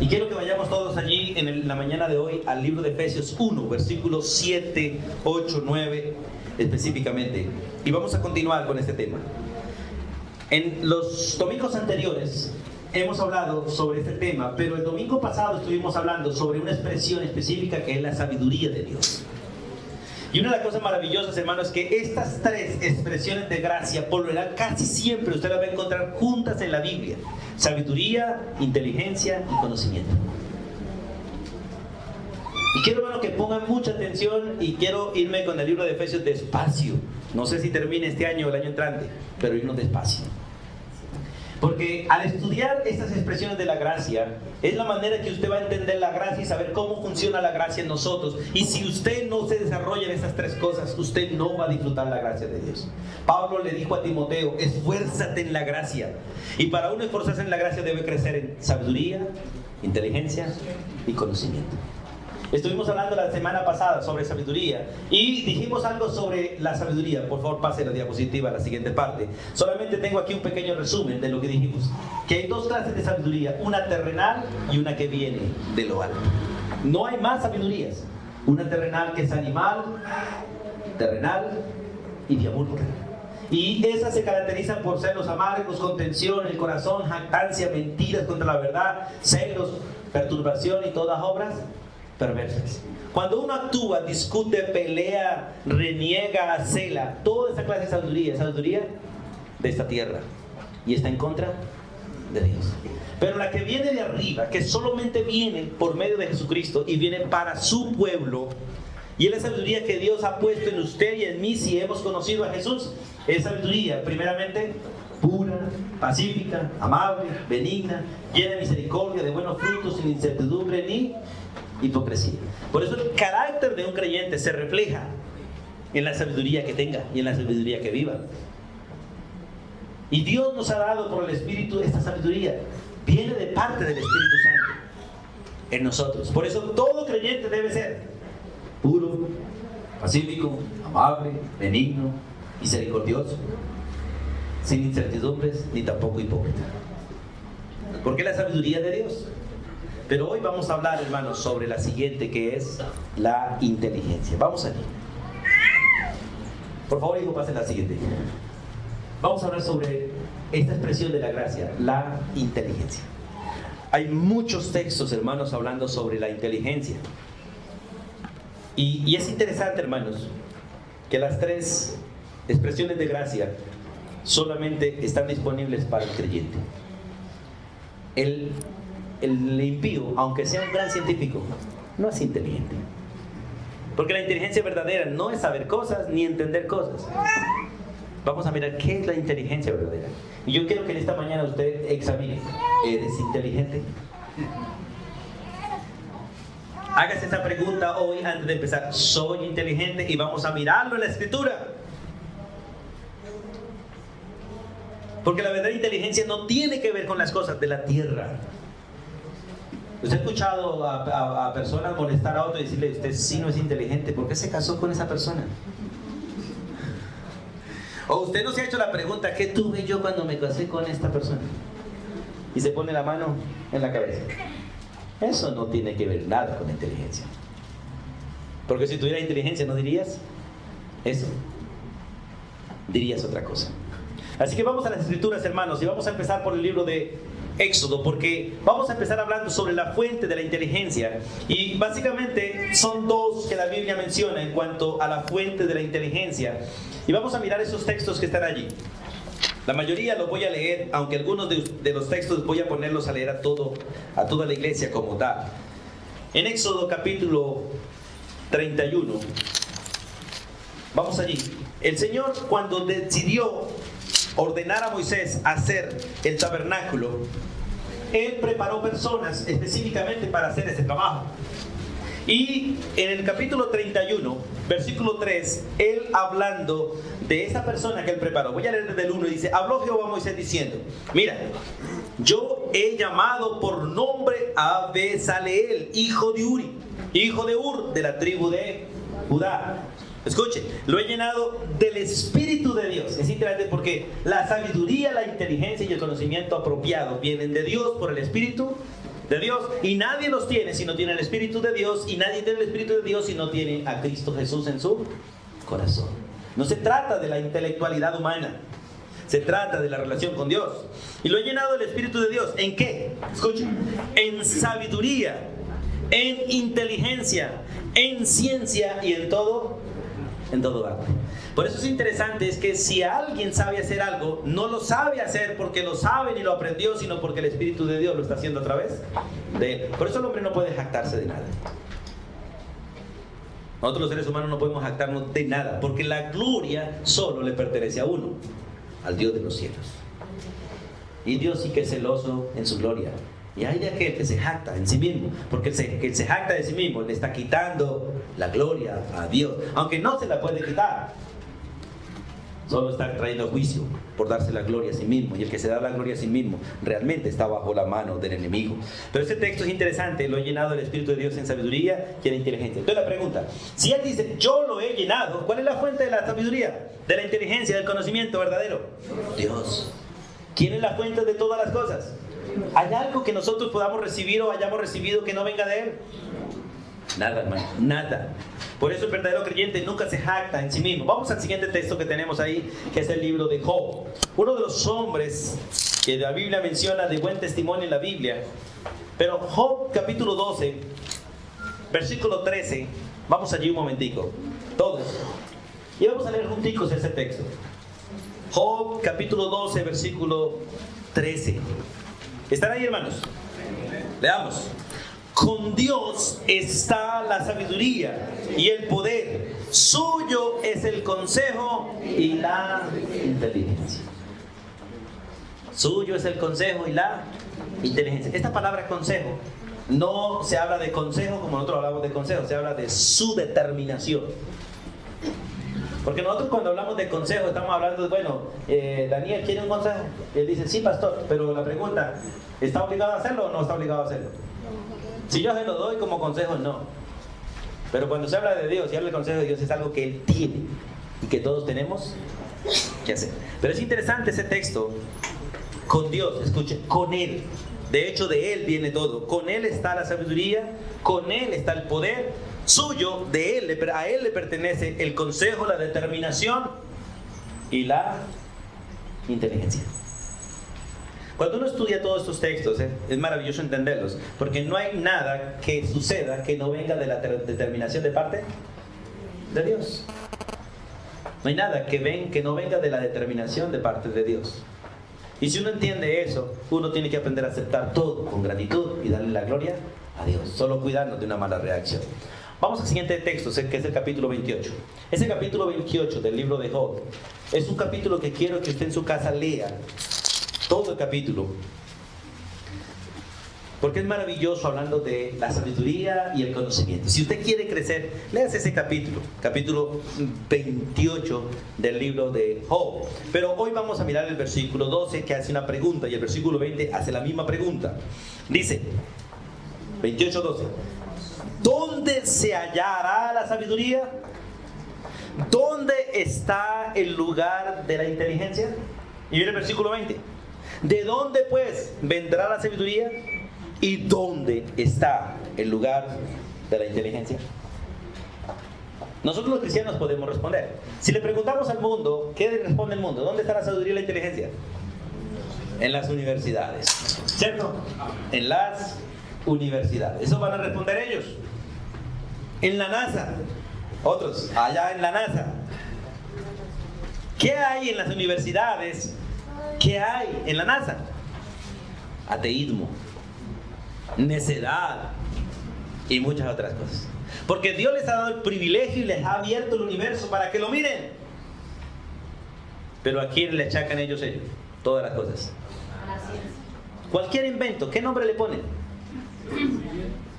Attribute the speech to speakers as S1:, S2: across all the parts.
S1: Y quiero que vayamos todos allí en la mañana de hoy al libro de Efesios 1, versículos 7, 8, 9 específicamente. Y vamos a continuar con este tema. En los domingos anteriores hemos hablado sobre este tema, pero el domingo pasado estuvimos hablando sobre una expresión específica que es la sabiduría de Dios. Y una de las cosas maravillosas, hermanos, es que estas tres expresiones de gracia, por lo general, casi siempre usted las va a encontrar juntas en la Biblia: sabiduría, inteligencia y conocimiento. Y quiero, hermano, que pongan mucha atención, y quiero irme con el libro de Efesios despacio. No sé si termine este año o el año entrante, pero irnos despacio. Porque al estudiar estas expresiones de la gracia, es la manera que usted va a entender la gracia y saber cómo funciona la gracia en nosotros. Y si usted no se desarrolla en esas tres cosas, usted no va a disfrutar la gracia de Dios. Pablo le dijo a Timoteo: esfuérzate en la gracia. Y para uno esforzarse en la gracia debe crecer en sabiduría, inteligencia y conocimiento. Estuvimos hablando la semana pasada sobre sabiduría y dijimos algo sobre la sabiduría. Por favor, pase la diapositiva a la siguiente parte. Solamente tengo aquí un pequeño resumen de lo que dijimos. Que hay dos clases de sabiduría: una terrenal y una que viene de lo alto. No hay más sabidurías. Una terrenal, que es animal, terrenal y diabólica. Y esas se caracterizan por celos amargos, contención, el corazón, jactancia, mentiras contra la verdad, celos, perturbación y todas obras perversas. Cuando uno actúa, discute, pelea, reniega, cela, toda esa clase de sabiduría, sabiduría de esta tierra, y está en contra de Dios. Pero la que viene de arriba, que solamente viene por medio de Jesucristo y viene para su pueblo, y es la sabiduría que Dios ha puesto en usted y en mí si hemos conocido a Jesús, es sabiduría primeramente pura, pacífica, amable, benigna, llena de misericordia, de buenos frutos, sin incertidumbre ni hipocresía. Por eso el carácter de un creyente se refleja en la sabiduría que tenga y en la sabiduría que viva. Y Dios nos ha dado por el Espíritu esta sabiduría. Viene de parte del Espíritu Santo en nosotros. Por eso todo creyente debe ser puro, pacífico, amable, benigno, misericordioso, sin incertidumbres ni tampoco hipócrita. Porque es la sabiduría de Dios. Pero hoy vamos a hablar, hermanos, sobre la siguiente, que es la inteligencia. Vamos allí. Por favor, hijo, pase la siguiente. Vamos a hablar sobre esta expresión de la gracia, la inteligencia. Hay muchos textos, hermanos, hablando sobre la inteligencia. Y es interesante, hermanos, que las tres expresiones de gracia solamente están disponibles para el creyente. El impío, aunque sea un gran científico, no es inteligente. Porque la inteligencia verdadera no es saber cosas ni entender cosas. Vamos a mirar qué es la inteligencia verdadera. Y yo quiero que en esta mañana usted examine: ¿eres inteligente? Hágase esta pregunta hoy antes de empezar: ¿soy inteligente? Y vamos a mirarlo en la Escritura. Porque la verdadera inteligencia no tiene que ver con las cosas de la tierra. ¿Usted ha escuchado a personas molestar a otro y decirle: usted sí no es inteligente? ¿Por qué se casó con esa persona? O usted no se ha hecho la pregunta: ¿qué tuve yo cuando me casé con esta persona? Y se pone la mano en la cabeza. Eso no tiene que ver nada con la inteligencia. Porque si tuviera inteligencia no dirías eso, dirías otra cosa. Así que vamos a las Escrituras, hermanos, y vamos a empezar por el libro de Éxodo, porque vamos a empezar hablando sobre la fuente de la inteligencia. Y básicamente son dos que la Biblia menciona en cuanto a la fuente de la inteligencia. Y vamos a mirar esos textos que están allí. La mayoría los voy a leer, aunque algunos de los textos voy a ponerlos a leer a toda la iglesia como tal. En Éxodo capítulo 31, vamos allí. El Señor, cuando decidió ordenar a Moisés hacer el tabernáculo, Él preparó personas específicamente para hacer ese trabajo. Y en el capítulo 31, versículo 3, Él hablando de esa persona que Él preparó, voy a leer desde el 1, y dice: habló Jehová a Moisés diciendo: mira, yo he llamado por nombre a Bezaleel, hijo de Uri, hijo de Ur, de la tribu de Judá. Escuche, lo he llenado del Espíritu de Dios. Es interesante porque la sabiduría, la inteligencia y el conocimiento apropiado vienen de Dios por el Espíritu de Dios, y nadie los tiene si no tiene el Espíritu de Dios, y nadie tiene el Espíritu de Dios si no tiene a Cristo Jesús en su corazón. No se trata de la intelectualidad humana, se trata de la relación con Dios. Y lo he llenado del Espíritu de Dios. ¿En qué? Escuchen. En sabiduría, en inteligencia, en ciencia y en todo arte. Por eso es interesante, es que si alguien sabe hacer algo, no lo sabe hacer porque lo sabe ni lo aprendió, sino porque el Espíritu de Dios lo está haciendo a través de él. Por eso el hombre no puede jactarse de nada. Nosotros los seres humanos no podemos jactarnos de nada, porque la gloria solo le pertenece a uno, al Dios de los cielos. Y Dios sí que es celoso en su gloria. Y hay de aquel que se jacta en sí mismo, porque el que se jacta de sí mismo le está quitando la gloria a Dios, aunque no se la puede quitar. Solo está trayendo juicio por darse la gloria a sí mismo. Y el que se da la gloria a sí mismo realmente está bajo la mano del enemigo. Pero este texto es interesante. Lo he llenado del Espíritu de Dios en sabiduría y en inteligencia. Entonces la pregunta, si él dice yo lo he llenado, ¿cuál es la fuente de la sabiduría, de la inteligencia, del conocimiento verdadero? Dios. ¿Quién es la fuente de todas las cosas? ¿Hay algo que nosotros podamos recibir o hayamos recibido que no venga de él? Nada, hermano, nada. Por eso el verdadero creyente nunca se jacta en sí mismo. Vamos al siguiente texto que tenemos ahí, que es el libro de Job. Uno de los hombres que la Biblia menciona de buen testimonio en la Biblia. Pero Job capítulo 12, versículo 13. Vamos allí un momentico, todos. Y vamos a leer junticos ese texto. Job capítulo 12, versículo 13. ¿Están ahí, hermanos? Leamos. Con Dios está la sabiduría y el poder. Suyo es el consejo y la inteligencia. Suyo es el consejo y la inteligencia. Esta palabra consejo, no se habla de consejo como nosotros hablamos de consejo, se habla de su determinación. Porque nosotros cuando hablamos de consejo estamos hablando de, bueno, Daniel quiere un consejo. Él dice, sí, pastor, pero la pregunta, ¿está obligado a hacerlo o no está obligado a hacerlo? Si yo se lo doy como consejo, no. Pero cuando se habla de Dios y habla del consejo de Dios, es algo que Él tiene y que todos tenemos que hacer. Pero es interesante ese texto. Con Dios, escuchen, con Él. De hecho, de Él viene todo. Con Él está la sabiduría, con Él está el poder. Suyo, de Él, a Él le pertenece el consejo, la determinación y la inteligencia. Cuando uno estudia todos estos textos, es maravilloso entenderlos, porque no hay nada que suceda que no venga de la determinación de parte de Dios. No hay nada que no venga de la determinación de parte de Dios. Y si uno entiende eso, uno tiene que aprender a aceptar todo con gratitud y darle la gloria a Dios, solo cuidarnos de una mala reacción. Vamos al siguiente texto, que es el capítulo 28. Ese capítulo 28 del libro de Job es un capítulo que quiero que usted en su casa lea. Todo el capítulo, porque es maravilloso hablando de la sabiduría y el conocimiento. Si usted quiere crecer, léase ese capítulo 28 del libro de Job. Pero hoy vamos a mirar el versículo 12 que hace una pregunta y el versículo 20 hace la misma pregunta. Dice 28:12, ¿dónde se hallará la sabiduría? ¿Dónde está el lugar de la inteligencia? Y viene el versículo 20. ¿De dónde pues vendrá la sabiduría? ¿Y dónde está el lugar de la inteligencia? Nosotros los cristianos podemos responder. Si le preguntamos al mundo, ¿qué responde el mundo? ¿Dónde está la sabiduría y la inteligencia? En las universidades, ¿cierto? En las universidades. Eso van a responder ellos. En la NASA. Otros, allá en la NASA. ¿Qué hay en las universidades? ¿Qué hay en la NASA? Ateísmo, necedad y muchas otras cosas. Porque Dios les ha dado el privilegio y les ha abierto el universo para que lo miren. Pero ¿a quién le achacan ellos? Todas las cosas. Cualquier invento, ¿qué nombre le ponen?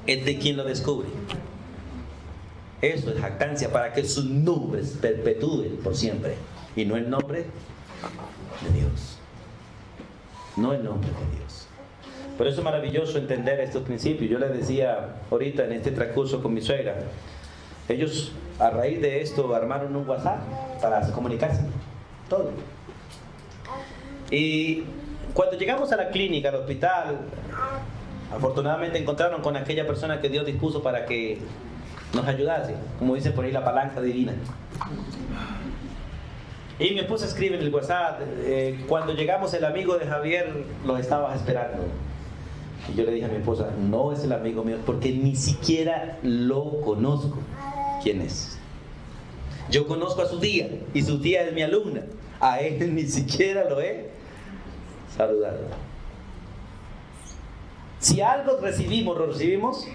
S1: Es de quien lo descubre. Eso es jactancia para que sus nombres perpetúen por siempre. Y no el nombre de Dios. No el nombre de Dios. Por eso es maravilloso entender estos principios. Yo les decía ahorita en este transcurso con mi suegra, ellos a raíz de esto armaron un WhatsApp para comunicarse. Todo. Y cuando llegamos a la clínica, al hospital, Afortunadamente encontraron con aquella persona que Dios dispuso para que nos ayudase, como dice por ahí la palanca divina. Y mi esposa escribe en el WhatsApp, cuando llegamos el amigo de Javier lo estaba esperando. Y yo le dije a mi esposa, no es el amigo mío, porque ni siquiera lo conozco. ¿Quién es? Yo conozco a su tía, y su tía es mi alumna. A él ni siquiera lo he saludado. Si algo recibimos, lo recibimos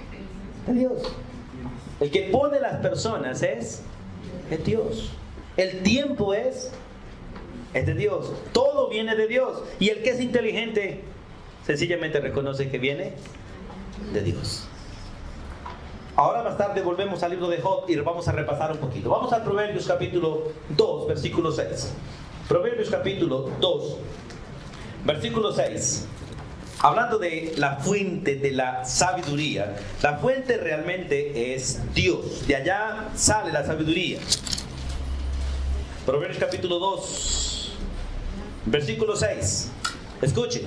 S1: de Dios. El que pone las personas es Dios. El tiempo es de Dios. Todo viene de Dios. Y el que es inteligente sencillamente reconoce que viene de Dios. Ahora más tarde volvemos al libro de Job y vamos a repasar un poquito. Vamos al Proverbios capítulo 2, versículo 6. Proverbios capítulo 2, versículo 6. Hablando de la fuente de la sabiduría, la fuente realmente es Dios. De allá sale la sabiduría. Proverbios capítulo 2, versículo 6. Escuche,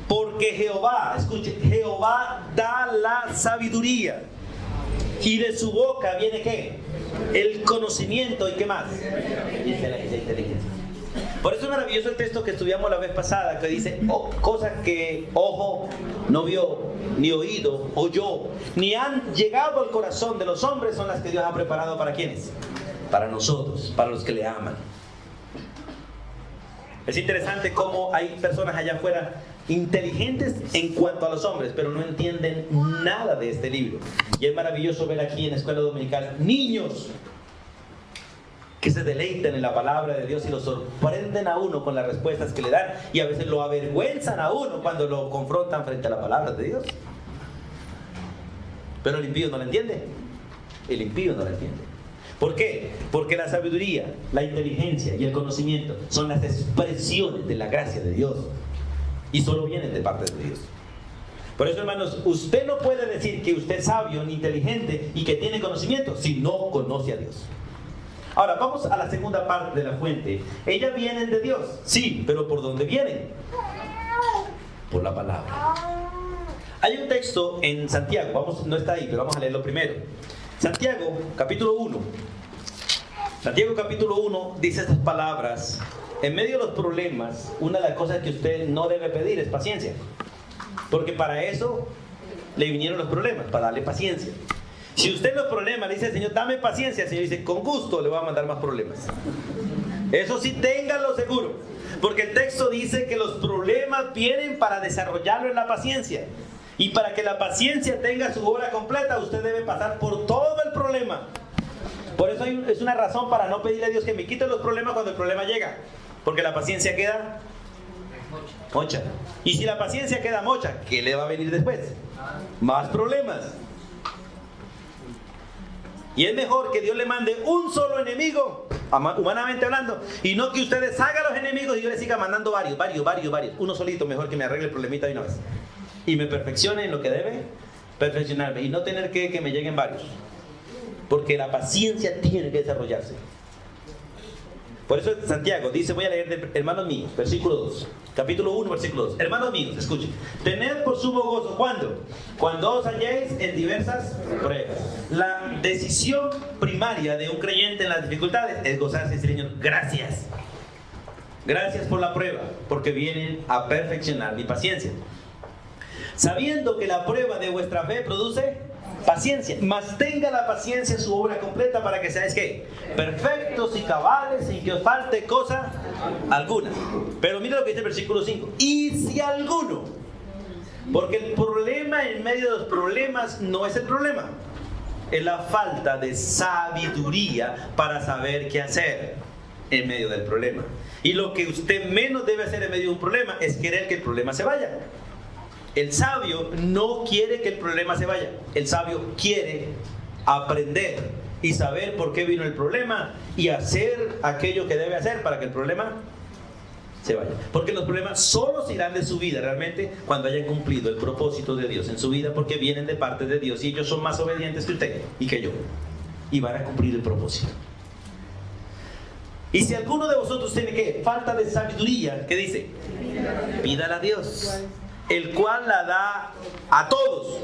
S1: porque Jehová, escuche, Jehová da la sabiduría y de su boca viene ¿qué? El conocimiento y ¿qué más? Y la inteligencia. Por eso es maravilloso el texto que estudiamos la vez pasada, que dice, cosas que ojo no vio, ni oído oyó, ni han llegado al corazón de los hombres, son las que Dios ha preparado ¿para quiénes? Para nosotros, para los que le aman. Es interesante cómo hay personas allá afuera inteligentes en cuanto a los hombres, pero no entienden nada de este libro. Y es maravilloso ver aquí en la escuela dominical niños que se deleitan en la palabra de Dios y lo sorprenden a uno con las respuestas que le dan, y a veces lo avergüenzan a uno cuando lo confrontan frente a la palabra de Dios. Pero el impío no la entiende. El impío no la entiende. ¿Por qué? Porque la sabiduría, la inteligencia y el conocimiento son las expresiones de la gracia de Dios y solo vienen de parte de Dios. Por eso, hermanos, usted no puede decir que usted es sabio ni inteligente y que tiene conocimiento si no conoce a Dios. Ahora, vamos a la segunda parte de la fuente. Ellas vienen de Dios, sí, pero ¿por dónde vienen? Por la palabra. Hay un texto en Santiago, no está ahí, pero vamos a leerlo primero. Santiago, capítulo 1. Santiago, capítulo 1, dice estas palabras. En medio de los problemas, una de las cosas que usted no debe pedir es paciencia. Porque para eso le vinieron los problemas, para darle paciencia. Si usted en los problemas le dice al Señor, dame paciencia, el Señor dice, con gusto le voy a mandar más problemas. Eso sí, ténganlo seguro. Porque el texto dice que los problemas vienen para desarrollarlo en la paciencia. Y para que la paciencia tenga su obra completa, usted debe pasar por todo el problema. Por eso es una razón para no pedirle a Dios que me quite los problemas cuando el problema llega. Porque la paciencia queda mocha. Y si la paciencia queda mocha, ¿qué le va a venir después? Más problemas. Y es mejor que Dios le mande un solo enemigo, humanamente hablando, y no que ustedes hagan los enemigos y yo les siga mandando varios. Uno solito, mejor que me arregle el problemita de una vez. Y me perfeccione en lo que debe perfeccionarme. Y no tener que me lleguen varios. Porque la paciencia tiene que desarrollarse. Por eso Santiago dice, voy a leer de hermanos míos, versículo 2. Capítulo 1, versículo 2. Hermanos míos, escuchen. Tened por sumo gozo, ¿cuándo? Cuando os halléis en diversas pruebas. La decisión primaria de un creyente en las dificultades es gozarse y decir, Señor, gracias. Gracias por la prueba, porque vienen a perfeccionar mi paciencia. Sabiendo que la prueba de vuestra fe produce paciencia, mas tenga la paciencia su obra completa para que seáis ¿qué? Perfectos y cabales, sin que os falte cosa alguna. Pero mira lo que dice el versículo 5. Y si alguno, porque el problema en medio de los problemas no es el problema, es la falta de sabiduría para saber qué hacer en medio del problema. Y lo que usted menos debe hacer en medio de un problema es querer que el problema se vaya. El sabio no quiere que el problema se vaya. El sabio quiere aprender y saber por qué vino el problema y hacer aquello que debe hacer para que el problema se vaya. Porque los problemas solo se irán de su vida realmente cuando hayan cumplido el propósito de Dios en su vida, porque vienen de parte de Dios y ellos son más obedientes que usted y que yo. Y van a cumplir el propósito. Y si alguno de vosotros tiene ¿qué? Falta de sabiduría, ¿qué dice? Pídala a Dios. el cual la da a todos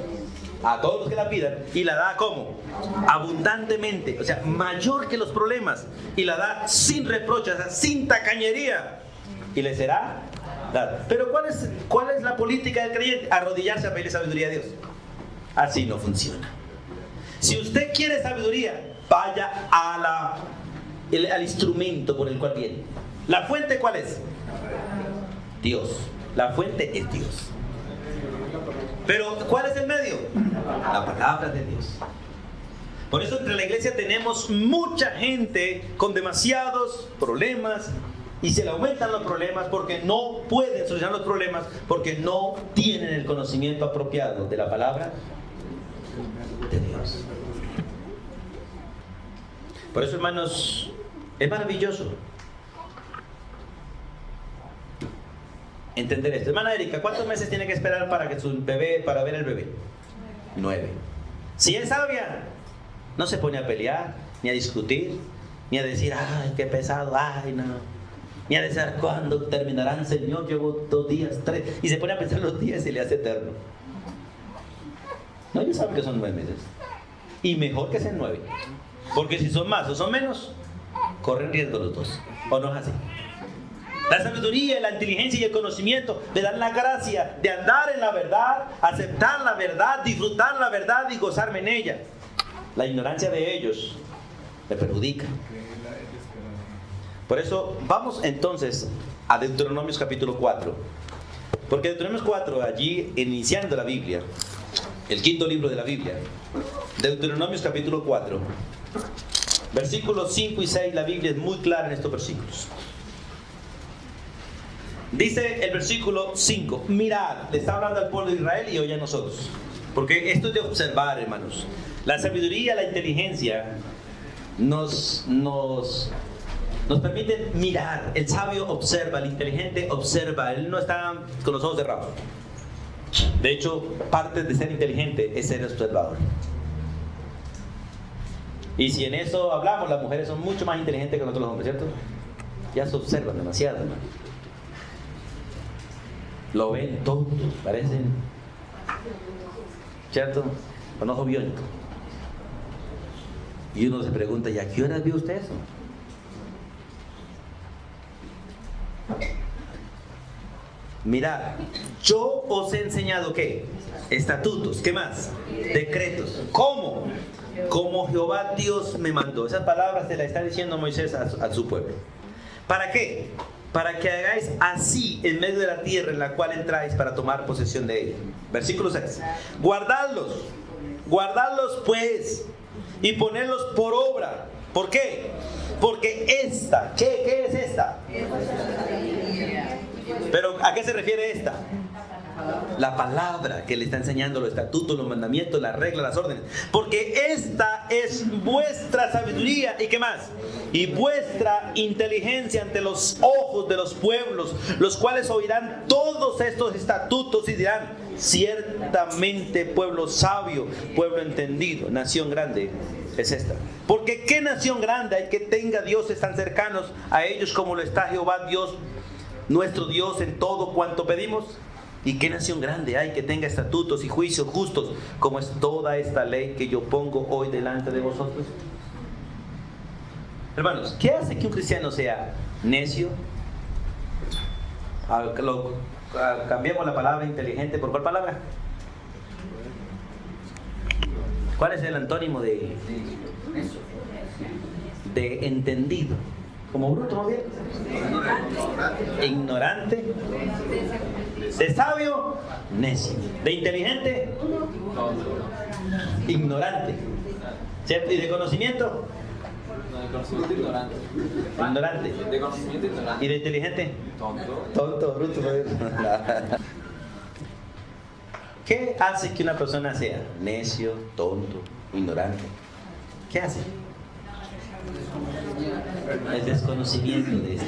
S1: los que la pidan, y la da ¿cómo? Abundantemente, o sea, mayor que los problemas, y la da sin reproche, o sea, sin tacañería, y le será dada. Pero ¿cuál es la política del creyente? Arrodillarse a pedirle sabiduría a Dios. Así no funciona. Si usted quiere sabiduría, vaya al instrumento por el cual viene. ¿La fuente cuál es? Dios. La fuente es Dios. Pero ¿cuál es el medio? La palabra de Dios. Por eso entre la iglesia tenemos mucha gente con demasiados problemas, y se le aumentan los problemas porque no pueden solucionar los problemas, porque no tienen el conocimiento apropiado de la palabra de Dios. Por eso, hermanos, es maravilloso entender esto. Hermana Erika, ¿cuántos meses tiene que esperar para ver el bebé? 9. Si es sabia, no se pone a pelear, ni a discutir, ni a decir, ay, qué pesado, ay, no. Ni a decir, ¿cuándo terminarán, Señor? Llevo 2 días, 3. Y se pone a pensar los días y se le hace eterno. No, ellos saben que son 9 meses. Y mejor que sean 9. Porque si son más o son menos, corren riesgo los dos. ¿O no es así? La sabiduría, la inteligencia y el conocimiento le dan la gracia de andar en la verdad, aceptar la verdad, disfrutar la verdad y gozarme en ella. La ignorancia de ellos me perjudica. Por eso vamos entonces a Deuteronomios capítulo 4. Porque Deuteronomios 4, allí iniciando la Biblia, el 5.º libro de la Biblia, Deuteronomios capítulo 4, versículos 5 y 6, la Biblia es muy clara en estos versículos. Dice el versículo 5, mirad, le está hablando al pueblo de Israel y hoy a nosotros. Porque esto es de observar, hermanos. La sabiduría, la inteligencia nos permite mirar. El sabio observa, el inteligente observa. Él no está con los ojos cerrados. De hecho, parte de ser inteligente es ser observador. Y si en eso hablamos, las mujeres son mucho más inteligentes que nosotros los hombres, ¿cierto? Ya se observan demasiado, hermano. Lo ven todo, parecen, ¿cierto? Con ojo biónico. Y uno se pregunta, ¿y a qué horas vio usted eso? Mirad, yo os he enseñado ¿qué? Estatutos, ¿qué más? Decretos. ¿Cómo? Como Jehová Dios me mandó. Esas palabras se las está diciendo Moisés a su pueblo. ¿Para qué? Para que hagáis así en medio de la tierra en la cual entráis para tomar posesión de ella. Versículo 6. Guardadlos pues, y ponedlos por obra. ¿Por qué? Porque esta, ¿qué es esta? Pero ¿a qué se refiere esta? La palabra que le está enseñando, los estatutos, los mandamientos, las reglas, las órdenes. Porque esta es vuestra sabiduría. ¿Y qué más? Y vuestra inteligencia ante los ojos de los pueblos, los cuales oirán todos estos estatutos y dirán, ciertamente pueblo sabio, pueblo entendido, nación grande es esta. Porque ¿qué nación grande hay que tenga dioses tan cercanos a ellos como lo está Jehová Dios, nuestro Dios, en todo cuanto pedimos? ¿Y qué nación grande hay que tenga estatutos y juicios justos como es toda esta ley que yo pongo hoy delante de vosotros? Hermanos, ¿qué hace que un cristiano sea necio? Cambiamos la palabra inteligente por ¿cuál palabra? ¿Cuál es el antónimo de entendido? ¿Como bruto más bien? Ignorante. De sabio, necio. De inteligente, ignorante. ¿Cierto? ¿Y de conocimiento?
S2: No, de conocimiento ignorante.
S1: Ignorante.
S2: De conocimiento ignorante.
S1: ¿Y de inteligente?
S2: Tonto.
S1: Tonto, bruto. ¿Qué hace que una persona sea necio, tonto, ignorante? ¿Qué hace? El desconocimiento de esto.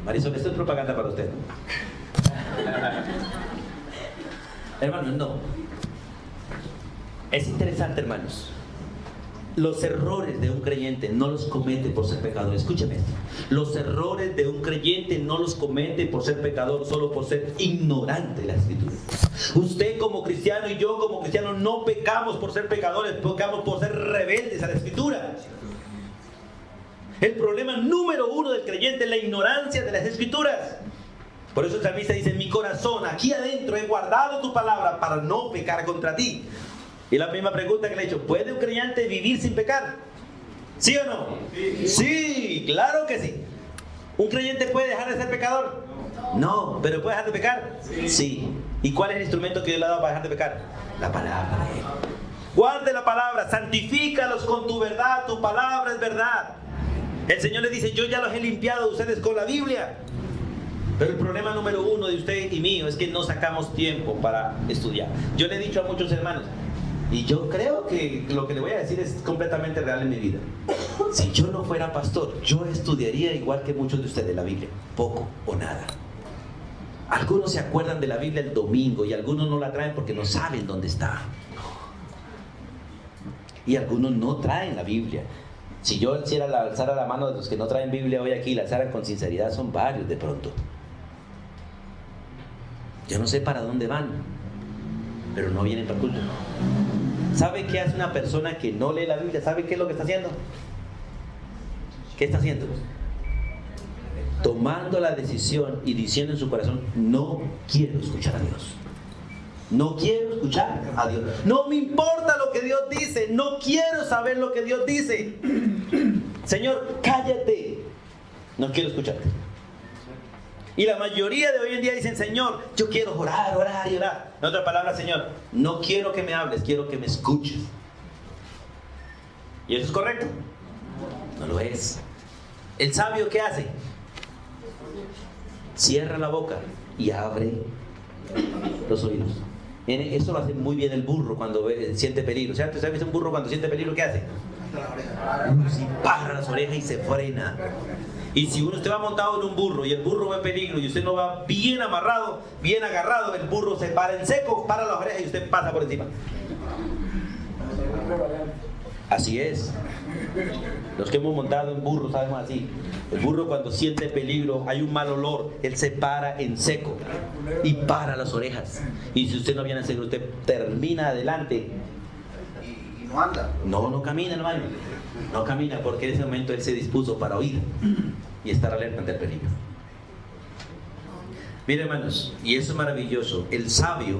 S1: Marisol, esto es propaganda para usted. Hermanos, no. Es interesante, hermanos, Los errores de un creyente no los comete por ser pecador. Escúchame esto. Los errores de un creyente no los comete por ser pecador, solo por ser ignorante de la Escritura. Usted como cristiano y yo como cristiano no pecamos por ser pecadores, pecamos por ser rebeldes a la Escritura. El problema número uno del creyente es la ignorancia de las Escrituras. Por eso el salmista dice: en mi corazón, aquí adentro he guardado tu palabra para no pecar contra ti. Y la misma pregunta que le he hecho: ¿puede un creyente vivir sin pecar? ¿Sí o no? Sí, claro que sí. ¿Un creyente puede dejar de ser pecador? No, pero ¿puede dejar de pecar? Sí. ¿Y cuál es el instrumento que Dios le ha dado para dejar de pecar? La palabra de Él. Guarde la palabra, santifícalos con tu verdad, tu palabra es verdad. El Señor les dice: yo ya los he limpiado a ustedes con la Biblia. Pero el problema número uno de usted y mío es que no sacamos tiempo para estudiar. Yo le he dicho a muchos hermanos, y yo creo que lo que le voy a decir es completamente real en mi vida. Si yo no fuera pastor, yo estudiaría igual que muchos de ustedes la Biblia, poco o nada. Algunos se acuerdan de la Biblia el domingo y algunos no la traen porque no saben dónde está. Y algunos no traen la Biblia. Si yo alzara la mano de los que no traen Biblia hoy aquí, la alzaran con sinceridad, son varios de pronto. Yo no sé para dónde van, pero no vienen para el culto. ¿Sabe qué hace una persona que no lee la Biblia? ¿Sabe qué es lo que está haciendo? ¿Qué está haciendo? Tomando la decisión y diciendo en su corazón: no quiero escuchar a Dios. No quiero escuchar a Dios. No me importa lo que Dios dice. No quiero saber lo que Dios dice. Señor, cállate. No quiero escucharte. Y la mayoría de hoy en día dicen: Señor, yo quiero orar, orar y orar. En otras palabras: Señor, no quiero que me hables, quiero que me escuches. ¿Y eso es correcto? No lo es. ¿El sabio qué hace? Cierra la boca y abre los oídos. Eso lo hace muy bien el burro cuando siente peligro. ¿Usted ha visto un burro cuando siente peligro? ¿Qué hace? Se para las orejas y se frena. Y si usted va montado en un burro y el burro ve peligro y usted no va bien amarrado, bien agarrado, el burro se para en seco, para las orejas y usted pasa por encima. Así es. Los que hemos montado en burro sabemos así. El burro cuando siente peligro, hay un mal olor, él se para en seco y para las orejas. Y si usted no viene a hacer, usted termina adelante.
S3: Y no anda.
S1: No camina, hermano. No camina porque en ese momento él se dispuso para oír y estar alerta ante el peligro. Miren, hermanos, y eso es maravilloso. El sabio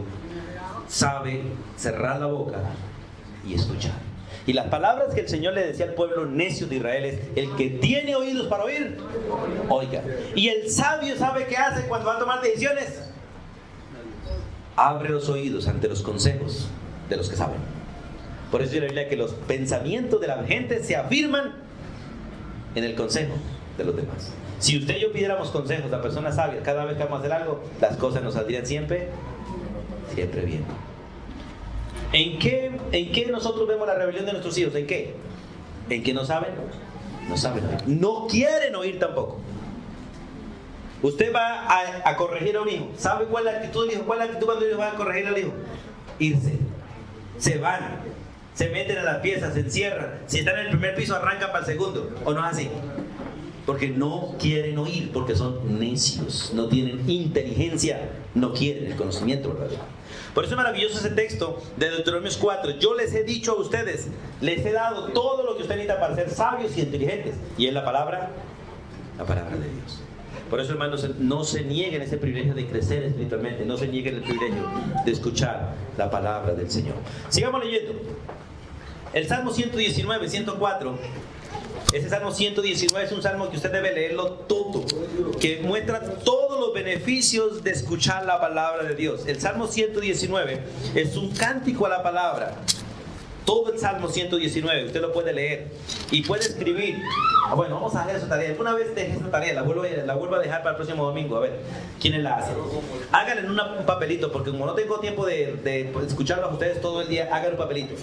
S1: sabe cerrar la boca y escuchar. Y las palabras que el Señor le decía al pueblo necio de Israel es: el que tiene oídos para oír, oiga. Y el sabio sabe qué hace cuando va a tomar decisiones. Abre los oídos ante los consejos de los que saben. Por eso dice la Biblia que los pensamientos de la gente se afirman en el consejo de los demás. Si usted y yo pidiéramos consejos a personas sabias cada vez que vamos a hacer algo, las cosas nos saldrían siempre bien. ¿En qué nosotros vemos la rebelión de nuestros hijos? ¿En qué? ¿En que no saben? No saben oír. No quieren oír tampoco. Usted va a corregir a un hijo. ¿Sabe cuál es la actitud del hijo? ¿Cuál es la actitud cuando ellos van a corregir al hijo? Irse. Se van. Se meten a las piezas, se encierran. Si están en el primer piso, arrancan para el segundo. ¿O no es así? Porque no quieren oír, porque son necios. No tienen inteligencia. No quieren el conocimiento verdadero. Por eso es maravilloso ese texto de Deuteronomio 4. Yo les he dicho a ustedes, les he dado todo lo que ustedes necesitan para ser sabios y inteligentes. Y es la palabra de Dios. Por eso, hermanos, no se nieguen ese privilegio de crecer espiritualmente. No se nieguen el privilegio de escuchar la palabra del Señor. Sigamos leyendo. El Salmo 119, 104. Ese Salmo 119 es un salmo que usted debe leerlo todo, que muestra todos los beneficios de escuchar la palabra de Dios. El Salmo 119 es un cántico a la palabra. Todo el Salmo 119, usted lo puede leer y puede escribir. Bueno, vamos a hacer esa tarea. Alguna vez dejé esa tarea, la vuelvo a dejar para el próximo domingo. A ver, ¿quiénes la hacen? Háganla en un papelito, porque como no tengo tiempo de escucharlos a ustedes todo el día, hagan un papelito.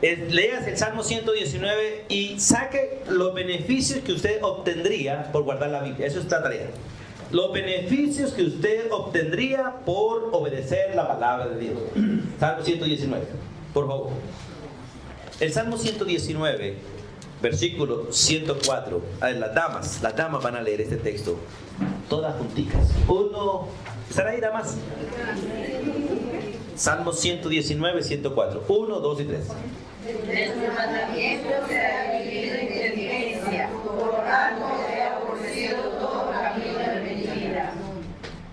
S1: Leas el Salmo 119 y saque los beneficios que usted obtendría por guardar la Biblia. Eso es la tarea. Los beneficios que usted obtendría por obedecer la palabra de Dios. Salmo 119, por favor. El Salmo 119, versículo 104. A ver, las damas van a leer este texto, todas junticas. ¿Estará ahí, damas? Salmo 119, 104. 1, 2 y 3.
S4: De sus mandamientos se ha vivido inteligencia, por tanto he aborrecido todo camino de mentira.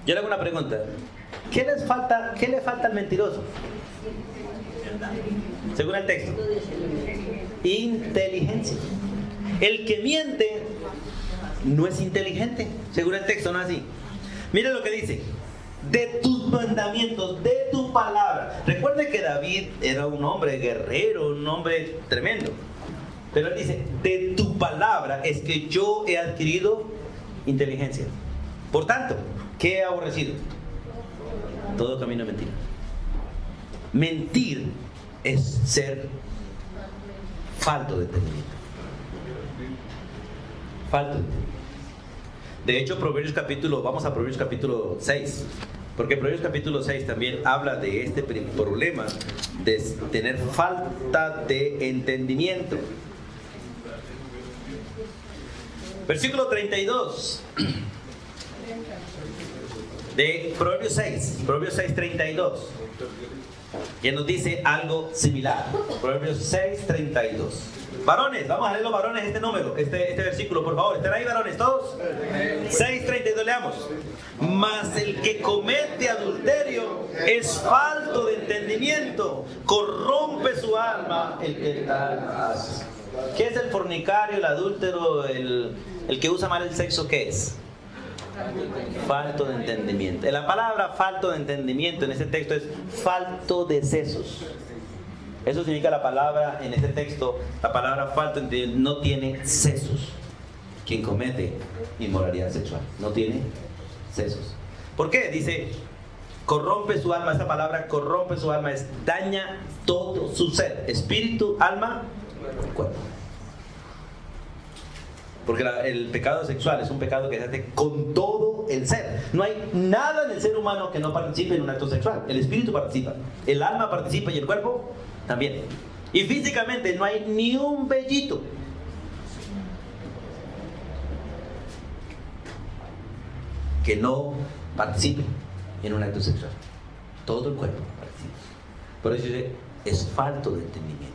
S1: Yo le hago una pregunta. ¿Qué le falta al mentiroso? Según el texto. Inteligencia. El que miente no es inteligente. Según el texto, no es así. Mire lo que dice. De tus mandamientos, de tu palabra. Recuerde que David era un hombre guerrero, un hombre tremendo. Pero él dice, de tu palabra es que yo he adquirido inteligencia. Por tanto, ¿qué he aborrecido? Todo camino de mentira. Mentir es ser falto de entendimiento. Falto de entendimiento. De hecho, vamos a Proverbios capítulo 6. Porque Proverbios capítulo 6 también habla de este problema de tener falta de entendimiento. Versículo 32 de Proverbios 6, 32, que nos dice algo similar. Proverbios 6, 32. Varones, vamos a leer los varones este número, este versículo, por favor. ¿Están ahí, varones, todos? 6, 32, leamos. Mas el que comete adulterio es falto de entendimiento, corrompe su alma el que tal hace. ¿Qué es el fornicario, el adúltero, el que usa mal el sexo? ¿Qué es? Falto de entendimiento. La palabra falto de entendimiento en este texto es falto de sesos. Eso significa la palabra en este texto, la palabra falto de entendimiento, no tiene sesos. Quien comete inmoralidad sexual no tiene sesos. ¿Por qué? Dice, corrompe su alma. Esa palabra corrompe su alma es daña todo su ser, espíritu, alma, cuerpo. Porque el pecado sexual es un pecado que se hace con todo el ser. No hay nada en el ser humano que no participe en un acto sexual. El espíritu participa, el alma participa y el cuerpo también. Y físicamente no hay ni un vellito que no participe en un acto sexual. Todo el cuerpo participa. Por eso dice, es falto de entendimiento.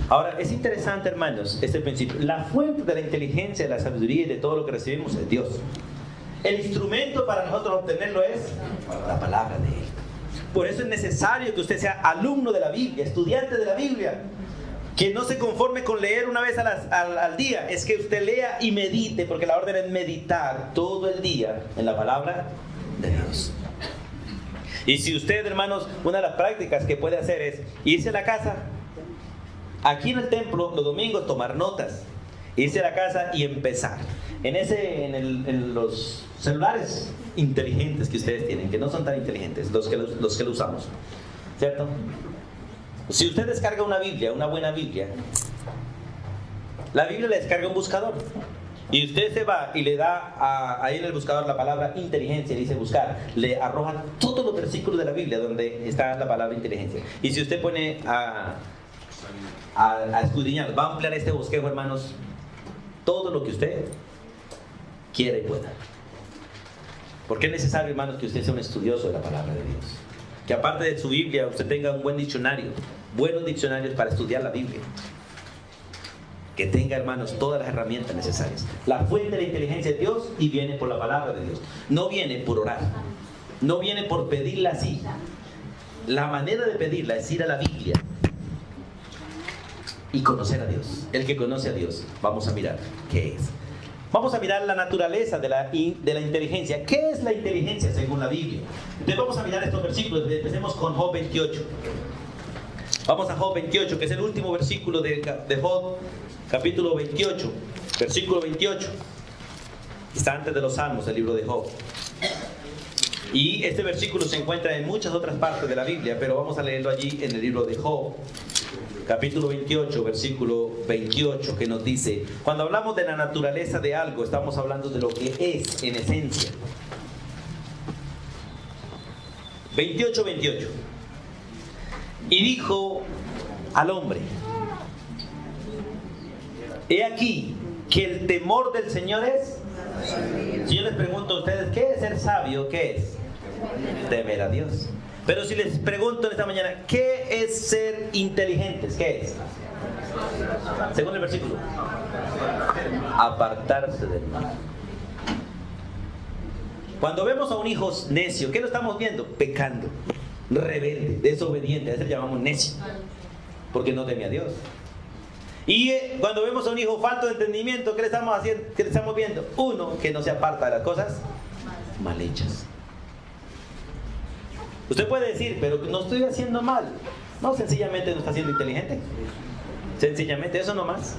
S1: Ahora, es interesante, hermanos, este principio. La fuente de la inteligencia, de la sabiduría y de todo lo que recibimos es Dios. El instrumento para nosotros obtenerlo es la palabra de Él. Por eso es necesario que usted sea alumno de la Biblia, estudiante de la Biblia. Que no se conforme con leer una vez al día. Es que usted lea y medite, porque la orden es meditar todo el día en la palabra de Dios. Y si usted, hermanos, una de las prácticas que puede hacer es irse a la casa, aquí en el templo, los domingos, tomar notas, irse a la casa y empezar. En los celulares inteligentes que ustedes tienen, que no son tan inteligentes, los que lo usamos, ¿cierto? Si usted descarga una Biblia, una buena Biblia, la Biblia la descarga un buscador. Y usted se va y le da ahí en el buscador la palabra inteligencia, dice buscar, le arroja todos los versículos de la Biblia donde está la palabra inteligencia. Y si usted pone a escudriñar, va a ampliar este bosquejo, hermanos, todo lo que usted quiera y pueda. Porque es necesario, hermanos, que usted sea un estudioso de la palabra de Dios. Que aparte de su Biblia, usted tenga un buen diccionario, buenos diccionarios para estudiar la Biblia. Que tenga, hermanos, todas las herramientas necesarias. La fuente de la inteligencia es Dios y viene por la palabra de Dios. No viene por orar, no viene por pedirla así. La manera de pedirla es ir a la Biblia y conocer a Dios. El que conoce a Dios, vamos a mirar qué es. Vamos a mirar la naturaleza de la inteligencia. ¿Qué es la inteligencia según la Biblia? Entonces vamos a mirar estos versículos. Empecemos con Job 28. Vamos a Job 28, que es el último versículo de Job, capítulo 28, versículo 28. Está antes de los Salmos, el libro de Job. Y este versículo se encuentra en muchas otras partes de la Biblia, pero vamos a leerlo allí en el libro de Job, capítulo 28, versículo 28, que nos dice, cuando hablamos de la naturaleza de algo, estamos hablando de lo que es en esencia. 28. Y dijo al hombre, He aquí que el temor del Señor es... Si yo les pregunto a ustedes, ¿qué es ser sabio? ¿Qué es? Temer a Dios. Pero si les pregunto en esta mañana, ¿qué es ser inteligentes? ¿Qué es? Según el versículo, apartarse del mal. Cuando vemos a un hijo necio, ¿qué lo estamos viendo? Pecando, rebelde, desobediente. A ese le llamamos necio, porque no teme a Dios. Y cuando vemos a un hijo falto de entendimiento, ¿qué le estamos haciendo? ¿Qué le estamos viendo? Uno que no se aparta de las cosas mal hechas. Usted puede decir, pero no estoy haciendo mal. No, sencillamente no está siendo inteligente. Sencillamente eso nomás.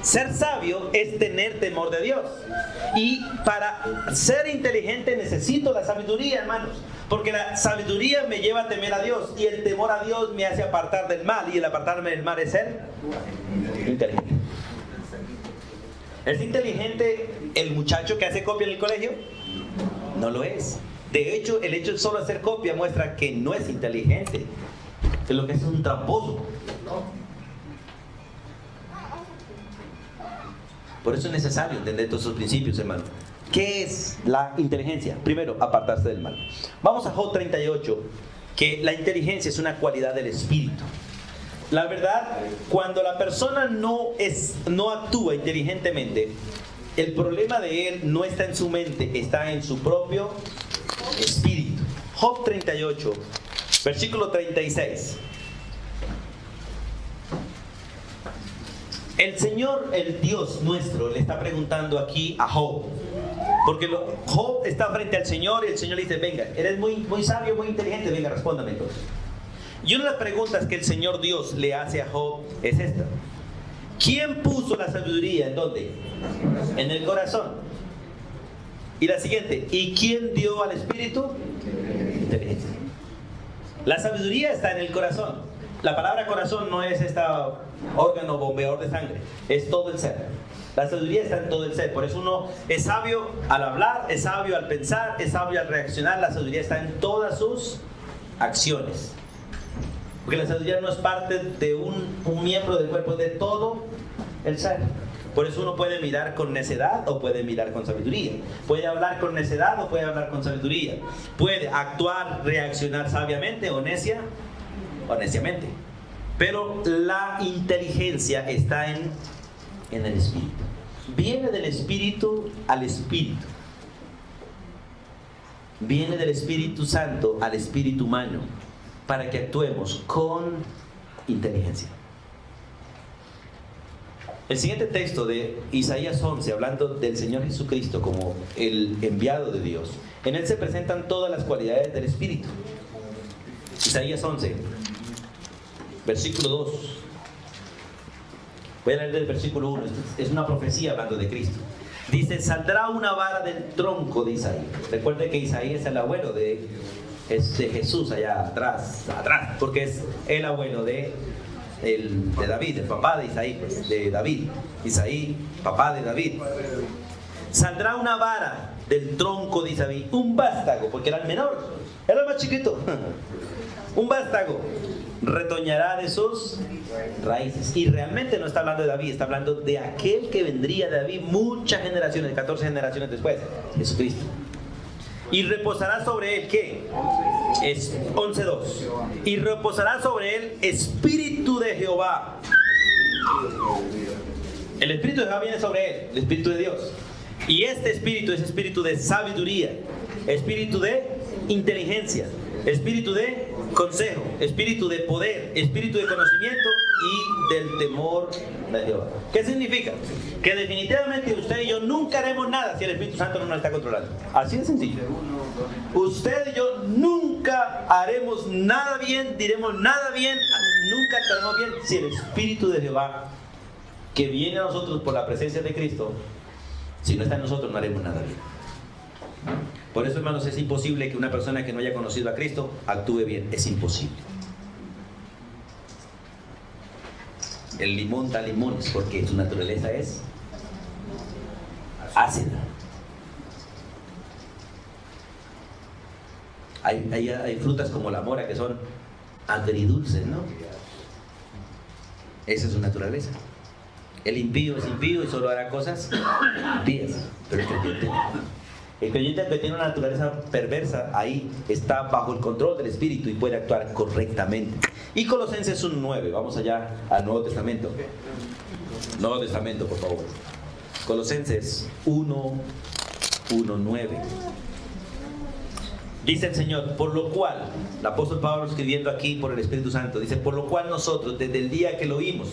S1: Ser sabio es tener temor de Dios. Y para ser inteligente necesito la sabiduría, hermanos. Porque la sabiduría me lleva a temer a Dios. Y el temor a Dios me hace apartar del mal. Y el apartarme del mal es ser inteligente. ¿Es inteligente el muchacho que hace copia en el colegio? No lo es. De hecho, el hecho de solo hacer copia muestra que no es inteligente. Que lo que es un tramposo. Por eso es necesario entender todos esos principios, hermano. ¿Qué es la inteligencia? Primero, apartarse del mal. Vamos a Job 38, que la inteligencia es una cualidad del espíritu. La verdad, cuando la persona no actúa inteligentemente, el problema de él no está en su mente, está en su propio espíritu. Job 38, versículo 36. El Señor, el Dios nuestro, le está preguntando aquí a Job. Porque Job está frente al Señor y el Señor le dice, venga, eres muy sabio, muy inteligente, venga, respóndame entonces. Y una de las preguntas que el Señor Dios le hace a Job es esta. ¿Quién puso la sabiduría en dónde? En el corazón. Y la siguiente, ¿y quién dio al espíritu? Inteligencia. La sabiduría está en el corazón. La palabra corazón no es este órgano bombeador de sangre, es todo el ser. La sabiduría está en todo el ser. Por eso uno es sabio al hablar, es sabio al pensar, es sabio al reaccionar. La sabiduría está en todas sus acciones. Porque la sabiduría no es parte de un miembro del cuerpo, es de todo el ser. Por eso uno puede mirar con necedad o puede mirar con sabiduría. Puede hablar con necedad o puede hablar con sabiduría. Puede actuar, reaccionar sabiamente o neciamente. Pero la inteligencia está en el espíritu. Viene del espíritu al espíritu. Viene del Espíritu Santo al espíritu humano para que actuemos con inteligencia. El siguiente texto de Isaías 11, hablando del Señor Jesucristo como el enviado de Dios, en él se presentan todas las cualidades del espíritu. Isaías 11, versículo 2. Voy a leer del versículo 1. Es una profecía hablando de Cristo. Dice, saldrá una vara del tronco de Isaí. Recuerde que Isaí es el abuelo de Jesús allá atrás, porque es el abuelo de David, el papá de Isaí, pues, de David. Isaí, papá de David. Saldrá una vara del tronco de Isaí, un vástago, porque era el menor, era el más chiquito. Un vástago retoñará de sus raíces. Y realmente no está hablando de David, está hablando de aquel que vendría de David muchas generaciones, 14 generaciones después, Jesucristo. Y reposará sobre él, ¿qué? Es 11:2. Y reposará sobre él espíritu de Jehová. El espíritu de Jehová viene sobre él, el espíritu de Dios. Y este espíritu es espíritu de sabiduría, espíritu de inteligencia, espíritu de consejo, espíritu de poder, espíritu de conocimiento y del temor de Jehová. ¿Qué significa? Que definitivamente usted y yo nunca haremos nada si el Espíritu Santo no nos está controlando. Así de sencillo. Usted y yo nunca haremos nada bien, diremos nada bien, nunca estaremos bien si el Espíritu de Jehová, que viene a nosotros por la presencia de Cristo, si no está en nosotros no haremos nada bien. Por eso, hermanos, es imposible que una persona que no haya conocido a Cristo actúe bien. Es imposible. El limón da limones porque su naturaleza es ácida. Hay frutas como la mora que son agridulces, ¿no? Esa es su naturaleza. El impío es impío y solo hará cosas impías. Pero el creyente que tiene una naturaleza perversa, ahí está bajo el control del Espíritu y puede actuar correctamente. Y Colosenses 1:9, vamos allá al Nuevo Testamento. Nuevo Testamento, por favor. Colosenses 1:9. Dice el Señor, por lo cual, el apóstol Pablo escribiendo aquí por el Espíritu Santo, dice, por lo cual nosotros, desde el día que lo oímos,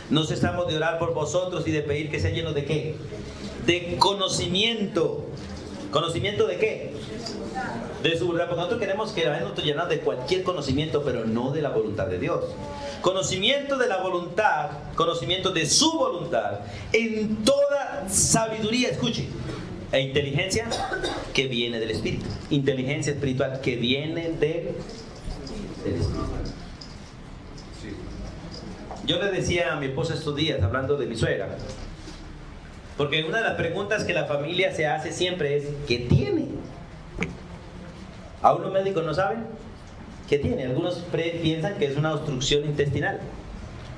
S1: no cesamos de orar por vosotros y de pedir que sea lleno de ¿qué? De conocimiento. ¿Conocimiento de qué? De su voluntad. Porque nosotros queremos que nosotros llenar de cualquier conocimiento, pero no de la voluntad de Dios. Conocimiento de la voluntad, conocimiento de su voluntad, en toda sabiduría, escuche, e inteligencia que viene del Espíritu. Inteligencia espiritual que viene del Espíritu. Yo le decía a mi esposa estos días, hablando de mi suegra, porque una de las preguntas que la familia se hace siempre es, ¿qué tiene? Aún los médicos no saben qué tiene. Algunos piensan que es una obstrucción intestinal.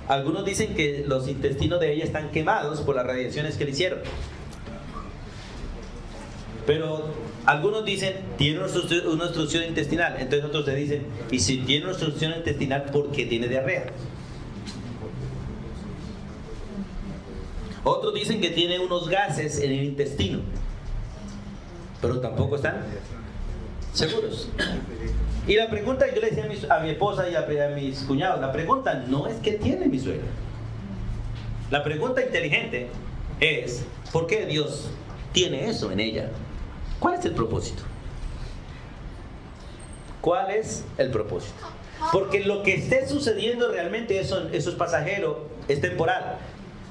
S1: Algunos dicen que los intestinos de ella están quemados por las radiaciones que le hicieron. Pero algunos dicen, tiene una obstrucción intestinal. Entonces otros le dicen, y si tiene una obstrucción intestinal, ¿por qué tiene diarrea? Otros dicen que tiene unos gases en el intestino, pero tampoco están seguros. Y la pregunta, yo le decía a mi esposa y a mis cuñados, la pregunta no es qué tiene mi suegra. La pregunta inteligente es, ¿por qué Dios tiene eso en ella? ¿Cuál es el propósito? ¿Cuál es el propósito? Porque lo que esté sucediendo realmente eso es pasajero, es temporal.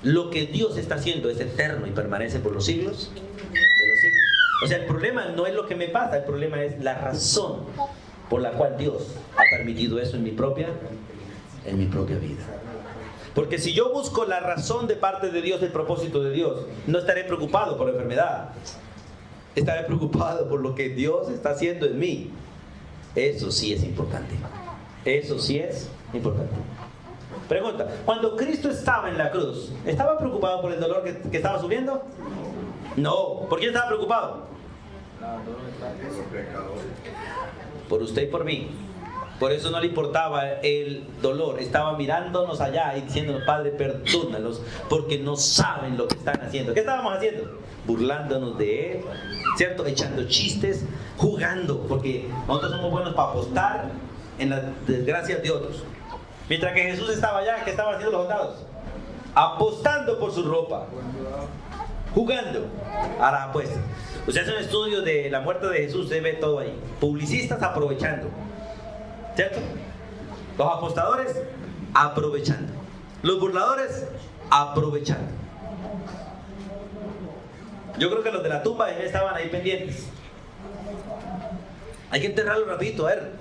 S1: Lo que Dios está haciendo es eterno y permanece por los siglos de los siglos. O sea, el problema no es lo que me pasa, el problema es la razón por la cual Dios ha permitido eso en mi propia vida. Porque si yo busco la razón de parte de Dios, el propósito de Dios, no estaré preocupado por la enfermedad. Estaré preocupado por lo que Dios está haciendo en mí. Eso sí es importante. Eso sí es importante. Pregunta, cuando Cristo estaba en la cruz, ¿estaba preocupado por el dolor que estaba sufriendo? No. ¿Por quién estaba preocupado? Por usted y por mí. Por eso no le importaba el dolor. Estaba mirándonos allá y diciéndonos, Padre, perdónalos, porque no saben lo que están haciendo. ¿Qué estábamos haciendo? Burlándonos de Él, ¿cierto? Echando chistes, jugando, porque nosotros somos buenos para apostar en las desgracias de otros. Mientras que Jesús estaba allá, ¿qué estaban haciendo los soldados? Apostando por su ropa, jugando a las apuestas. Usted hace un estudio de la muerte de Jesús, usted ve todo ahí. Publicistas aprovechando, ¿cierto? Los apostadores aprovechando. Los burladores aprovechando. Yo creo que los de la tumba estaban ahí pendientes. Hay que enterrarlo rapidito, a ver.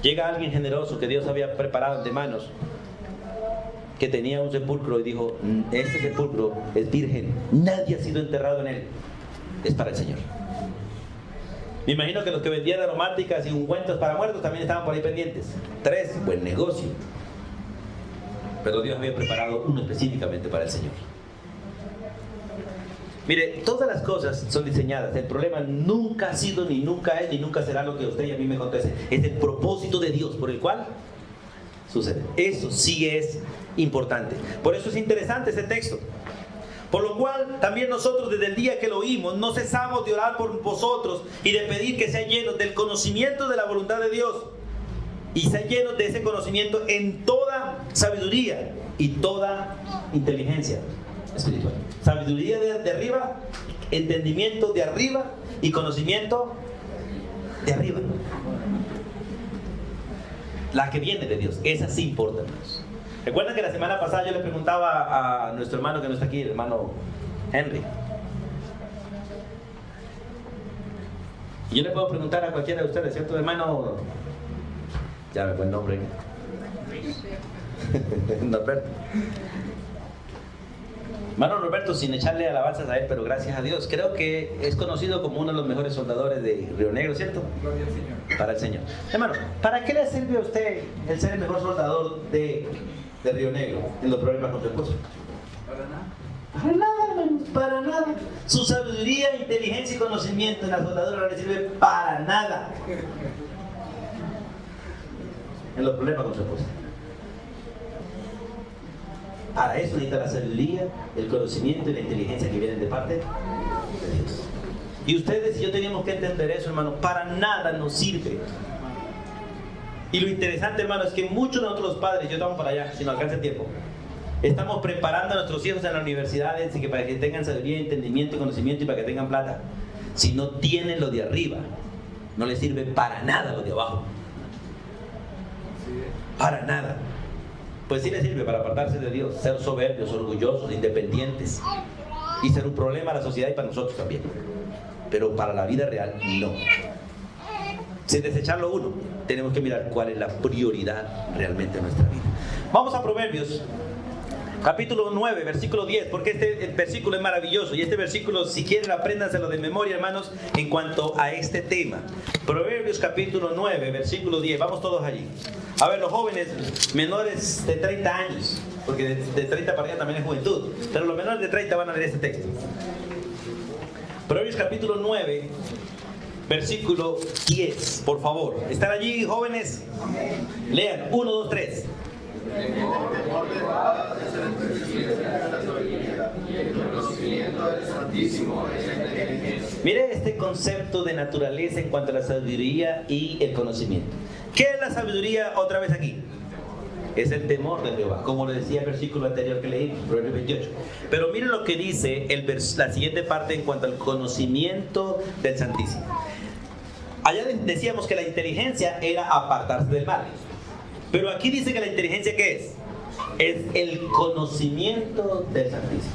S1: Llega alguien generoso que Dios había preparado de manos, que tenía un sepulcro y dijo, este sepulcro es virgen, nadie ha sido enterrado en él, es para el Señor. Me imagino que los que vendían aromáticas y ungüentos para muertos también estaban por ahí pendientes. 3, buen negocio. Pero Dios había preparado uno específicamente para el Señor. Mire, todas las cosas son diseñadas. El problema nunca ha sido, ni nunca es, ni nunca será lo que a usted y a mí me acontece. Es el propósito de Dios por el cual sucede. Eso sí es importante. Por eso es interesante ese texto. Por lo cual también nosotros desde el día que lo oímos no cesamos de orar por vosotros y de pedir que sean llenos del conocimiento de la voluntad de Dios y sean llenos de ese conocimiento en toda sabiduría y toda inteligencia espiritual. Sabiduría de arriba, entendimiento de arriba y conocimiento de arriba. La que viene de Dios, esa sí importa más. Recuerdan que la semana pasada yo le preguntaba a nuestro hermano que no está aquí, el hermano Henry. Y yo le puedo preguntar a cualquiera de ustedes, ¿cierto, hermano? Ya me fue el nombre. Norberto. Hermano Roberto, sin echarle alabanzas a él, pero gracias a Dios, creo que es conocido como uno de los mejores soldadores de Río Negro, ¿cierto?
S3: Gloria al Señor.
S1: Para el Señor. Hermano, ¿para qué le sirve a usted el ser el mejor soldador de Río Negro en los problemas con su esposo?
S3: Para nada.
S1: Para nada, hermanos, para nada. Su sabiduría, inteligencia y conocimiento en la soldadura no le sirve para nada. En los problemas con su esposa. Para eso necesita la sabiduría, el conocimiento y la inteligencia que vienen de parte de Dios. Y ustedes y yo teníamos que entender eso, hermano. Para nada nos sirve. Y lo interesante, hermano, es que muchos de nosotros los padres, yo estamos para allá, si no alcanza el tiempo, estamos preparando a nuestros hijos en las universidades y que para que tengan sabiduría, entendimiento y conocimiento y para que tengan plata. Si no tienen lo de arriba, no les sirve para nada lo de abajo. Para nada. Pues sí les sirve para apartarse de Dios, ser soberbios, orgullosos, independientes y ser un problema a la sociedad y para nosotros también. Pero para la vida real, no. Sin desecharlo uno, tenemos que mirar cuál es la prioridad realmente en nuestra vida. Vamos a Proverbios, capítulo 9, versículo 10, porque este versículo es maravilloso. Y este versículo, si quieren, apréndanselo de memoria, hermanos, en cuanto a este tema. Proverbios, capítulo 9, versículo 10. Vamos todos allí. A ver, los jóvenes menores de 30 años, porque de 30 para allá también es juventud, pero los menores de 30 van a leer este texto. Proverbios, capítulo 9, versículo 10, por favor. ¿Están allí, jóvenes? Lean, 1, 2, 3. Mire este concepto de naturaleza en cuanto a la sabiduría y el conocimiento. ¿Qué es la sabiduría otra vez aquí? Es el temor de Jehová, como lo decía el versículo anterior que leí, Proverbios 28. Pero miren lo que dice la siguiente parte en cuanto al conocimiento del Santísimo. Allá decíamos que la inteligencia era apartarse del mal. Pero aquí dice que la inteligencia, ¿qué es? Es el conocimiento del Santísimo.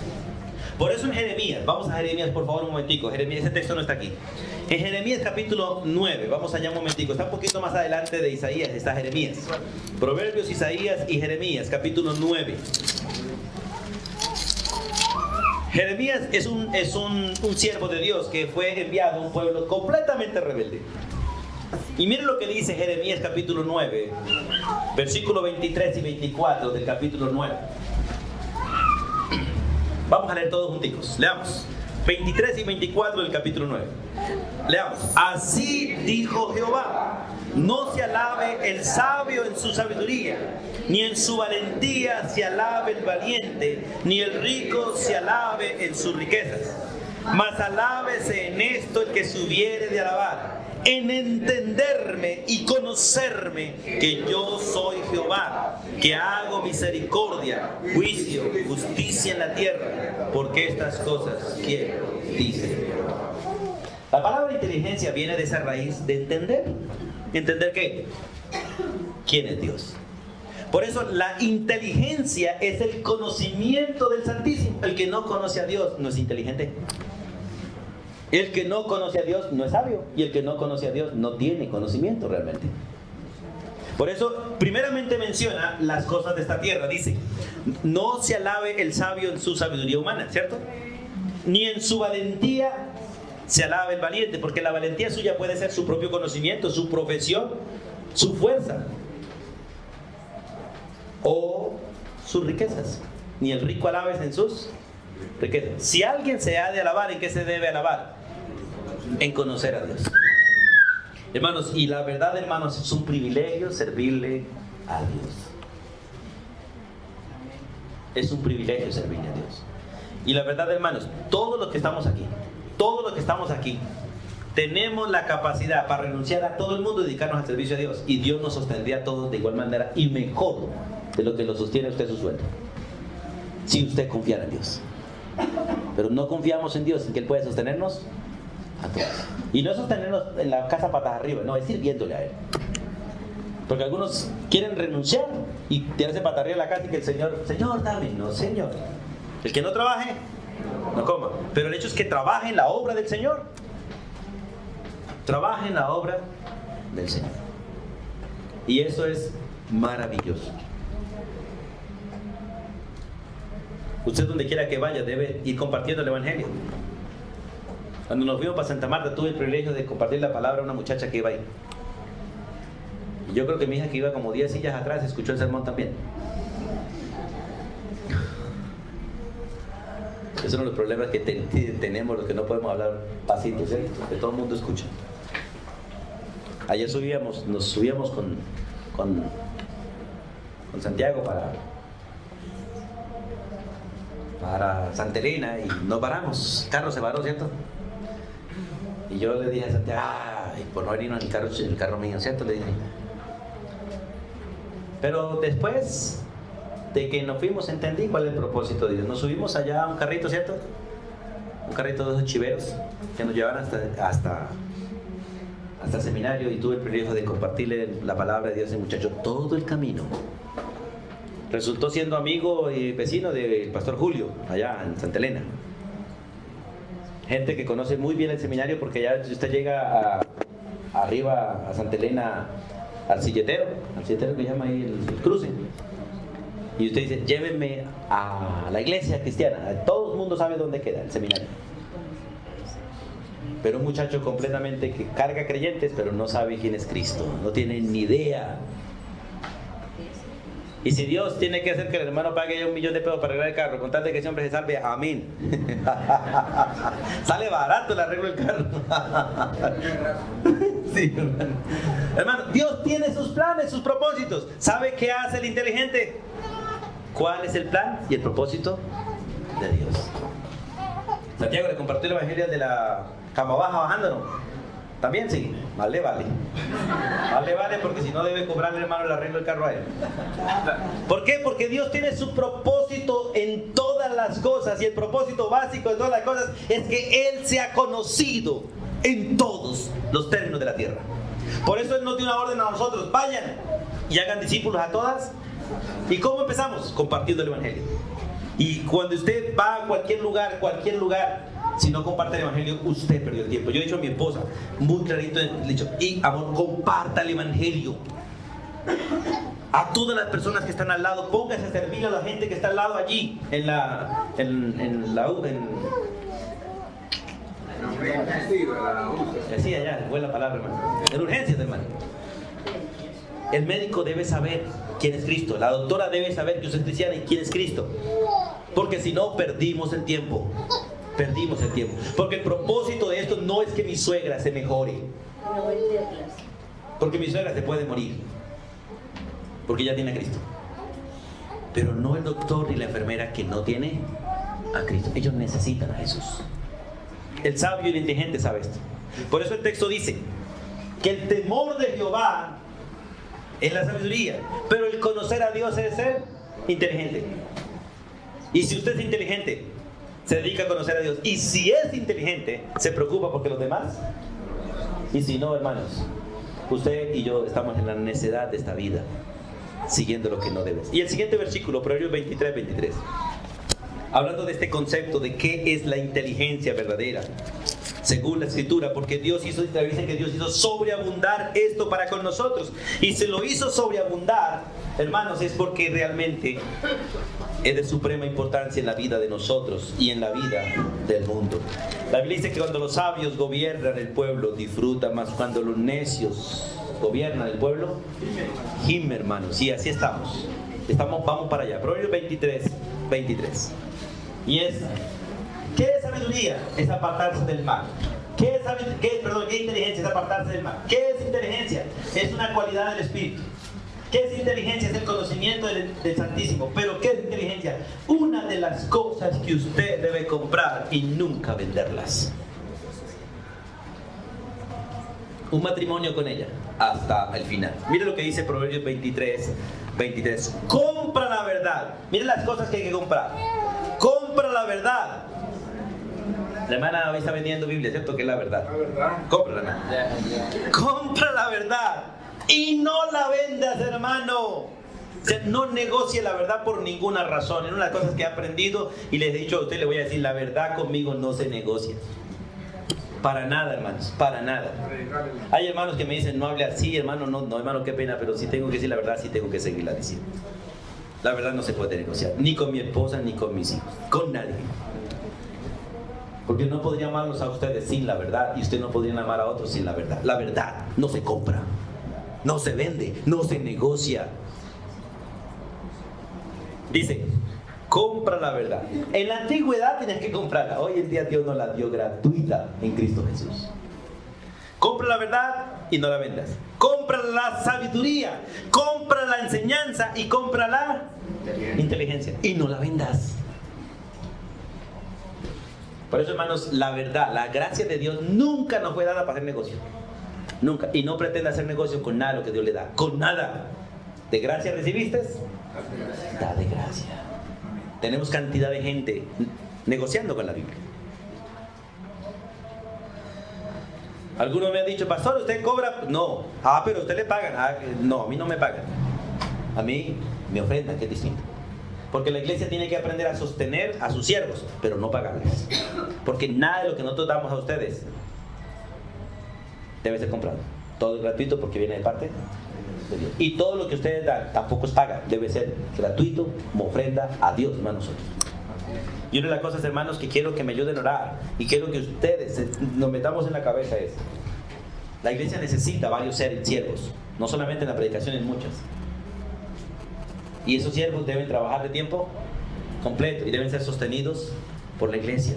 S1: Por eso en Jeremías, vamos a Jeremías por favor un momentico. Jeremías, ese texto no está aquí. En Jeremías capítulo 9, vamos allá un momentico. Está un poquito más adelante de Isaías, está Jeremías. Proverbios, Isaías y Jeremías, capítulo 9. Jeremías es un siervo de Dios que fue enviado a un pueblo completamente rebelde. Y miren lo que dice Jeremías capítulo 9, versículo 23 y 24 del capítulo 9. Vamos a leer todos junticos. Leamos. 23 y 24 del capítulo 9. Leamos. Así dijo Jehová: no se alabe el sabio en su sabiduría, ni en su valentía se alabe el valiente, ni el rico se alabe en sus riquezas. Mas alábese en esto el que se hubiere de alabar, en entenderme y conocerme, que yo soy Jehová, que hago misericordia, juicio, justicia en la tierra, porque estas cosas quiero, dice Jehová. La palabra inteligencia viene de esa raíz de entender. ¿Entender qué? ¿Quién es Dios? Por eso la inteligencia es el conocimiento del Santísimo. El que no conoce a Dios no es inteligente. El que no conoce a Dios no es sabio. Y el que no conoce a Dios no tiene conocimiento realmente. Por eso, primeramente menciona las cosas de esta tierra. Dice, no se alabe el sabio en su sabiduría humana, ¿cierto? Ni en su valentía se alabe el valiente, porque la valentía suya puede ser su propio conocimiento, su profesión, su fuerza o sus riquezas. Ni el rico alabes en sus riquezas. Si alguien se ha de alabar, ¿en qué se debe alabar? En conocer a Dios. Hermanos, y la verdad, hermanos, es un privilegio servirle a Dios. Es un privilegio servirle a Dios. Y la verdad, hermanos, todos los que estamos aquí, tenemos la capacidad para renunciar a todo el mundo y dedicarnos al servicio a Dios. Y Dios nos sostendría a todos de igual manera y mejor de lo que lo sostiene usted su sueldo. Si usted confiara en Dios. Pero no confiamos en Dios, en que Él puede sostenernos a todos. Y no sostenernos en la casa patas arriba, no, es sirviéndole a Él. Porque algunos quieren renunciar y tirarse patas arriba en la casa y que el Señor, dame. No, Señor. El que no trabaje, no coma. Pero el hecho es que trabaje en la obra del Señor. Trabaje en la obra del Señor. Y eso es maravilloso. Usted donde quiera que vaya debe ir compartiendo el Evangelio. Cuando nos fuimos para Santa Marta tuve el privilegio de compartir la palabra a una muchacha que iba ahí. Y yo creo que mi hija, que iba como 10 sillas atrás, escuchó el sermón también. Es uno de los problemas que tenemos los que no podemos hablar pasito, ¿cierto? Que todo el mundo escucha. Ayer nos subíamos con Santiago para Santa Elena y nos paramos. El carro se paró, ¿cierto? Y yo le dije a Santiago, por no venirnos en el carro mío, ¿cierto? Le dije. Pero después de que nos fuimos entendí cuál es el propósito de Dios. Nos subimos allá a un carrito, ¿cierto? Un carrito de esos chiveros que nos llevaban hasta el seminario, y tuve el privilegio de compartirle la palabra de Dios a ese muchacho todo el camino. Resultó siendo amigo y vecino del pastor Julio, allá en Santa Elena. Gente que conoce muy bien el seminario, porque ya usted llega arriba a Santa Elena, al silletero que llama ahí el cruce. Y usted dice, llévenme a la iglesia cristiana. Todo el mundo sabe dónde queda el seminario. Pero un muchacho completamente que carga creyentes, pero no sabe quién es Cristo. No tiene ni idea. Y si Dios tiene que hacer que el hermano pague ya $1 millón para arreglar el carro, con tal de que ese hombre se salve, amén. Sale barato el arreglo del carro. Sí, hermano. Hermano, Dios tiene sus planes, sus propósitos. ¿Sabe qué hace el inteligente? ¿Cuál es el plan y el propósito de Dios? Santiago le compartió el evangelio de la cama baja bajándonos. También sí, vale, porque si no debe cobrarle, hermano, el arreglo del carro a él. ¿Por qué? Porque Dios tiene su propósito en todas las cosas, y el propósito básico de todas las cosas es que Él sea conocido en todos los términos de la tierra. Por eso Él nos dio una orden a nosotros: vayan y hagan discípulos a todas. ¿Y cómo empezamos? Compartiendo el evangelio. Y cuando usted va a cualquier lugar, si no comparte el evangelio, usted perdió el tiempo. Yo he dicho a mi esposa, muy clarito, le he dicho, y amor, comparta el evangelio. A todas las personas que están al lado, póngase a servir a la gente que está al lado allí, en allá, buena palabra, hermano. En urgencias, hermano. El médico debe saber quién es Cristo. La doctora debe saber que usted es cristiana y quién es Cristo. Porque si no, perdimos el tiempo. Porque el propósito de esto no es que mi suegra se mejore. Porque mi suegra se puede morir. Porque ya tiene a Cristo. Pero no el doctor ni la enfermera que no tiene a Cristo. Ellos necesitan a Jesús. El sabio y el inteligente sabe esto. Por eso el texto dice que el temor de Jehová es la sabiduría, pero el conocer a Dios es ser inteligente. Y si usted es inteligente, se dedica a conocer a Dios. Y si es inteligente, se preocupa porque los demás. Y si no, hermanos, usted y yo estamos en la necedad de esta vida, siguiendo lo que no debes. Y el siguiente versículo, Proverbios 23, hablando de este concepto de qué es la inteligencia verdadera según la escritura, porque Dios dicen que Dios hizo sobreabundar esto para con nosotros, y se lo hizo sobreabundar, hermanos, es porque realmente es de suprema importancia en la vida de nosotros y en la vida del mundo. La Biblia dice que cuando los sabios gobiernan el pueblo, disfruta más; cuando los necios gobiernan el pueblo, gime, hermanos. Y así estamos, vamos para allá. Proverbios 23. Y es: ¿qué es sabiduría? Es apartarse del mal. ¿Qué inteligencia? Es apartarse del mal. ¿Qué es inteligencia? Es una cualidad del Espíritu. ¿Qué es inteligencia? Es el conocimiento del Santísimo. ¿Pero qué es inteligencia? Una de las cosas que usted debe comprar y nunca venderlas. Un matrimonio con ella hasta el final. Mire lo que dice Proverbios 23. Compra la verdad. Mire las cosas que hay que comprar. Compra la verdad. La hermana hoy está vendiendo Biblia, ¿cierto? Que es la verdad. Cómprala, hermana. Compra la verdad y no la vendas, hermano. O sea, no negocie la verdad por ninguna razón. Es una de las cosas que he aprendido y les he dicho a usted, le voy a decir: la verdad conmigo no se negocia. Para nada, hermanos, para nada. Hay hermanos que me dicen: no hable así, hermano. No, hermano, qué pena, pero si tengo que decir la verdad, sí tengo que seguirla diciendo. La verdad no se puede negociar, ni con mi esposa, ni con mis hijos, con nadie. Porque no podría amarlos a ustedes sin la verdad, y ustedes no podrían amar a otros sin la verdad. La verdad no se compra, no se vende, no se negocia. Dice: Compra la verdad. En la antigüedad tenías que comprarla. Hoy en día Dios nos la dio gratuita en Cristo Jesús. Compra la verdad y no la vendas. Compra la sabiduría, compra la enseñanza y compra la inteligencia y no la vendas. Por eso, hermanos, la verdad, la gracia de Dios nunca nos fue dada para hacer negocio. Nunca. Y no pretenda hacer negocio con nada lo que Dios le da. Con nada. ¿De gracia recibiste? Da de gracia. Tenemos cantidad de gente negociando con la Biblia. Algunos me han dicho, pastor, ¿usted cobra? No. Ah, pero usted le pagan. Ah, no, a mí no me pagan. A mí me ofrendan, que es distinto. Porque la iglesia tiene que aprender a sostener a sus siervos, pero no pagarles. Porque nada de lo que nosotros damos a ustedes debe ser comprado. Todo es gratuito porque viene de parte de Dios. Y todo lo que ustedes dan tampoco es paga. Debe ser gratuito como ofrenda a Dios, hermanos. Y una de las cosas, hermanos, que quiero que me ayuden a orar y quiero que ustedes nos metamos en la cabeza es: la iglesia necesita varios siervos, no solamente en la predicación, en muchas. Y esos siervos deben trabajar de tiempo completo y deben ser sostenidos por la iglesia.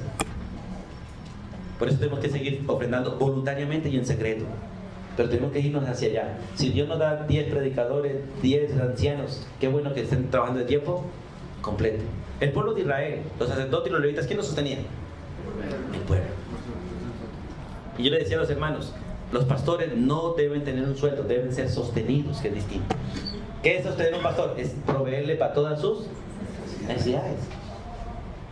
S1: Por eso tenemos que seguir ofrendando voluntariamente y en secreto. Pero tenemos que irnos hacia allá. Si Dios nos da 10 predicadores, 10 ancianos, qué bueno que estén trabajando de tiempo completo. El pueblo de Israel, los sacerdotes y los levitas, ¿quién los sostenía? El pueblo. Y yo le decía a los hermanos, los pastores no deben tener un sueldo, deben ser sostenidos, que es distinto. ¿Qué es sostener un pastor? Es proveerle para todas sus necesidades.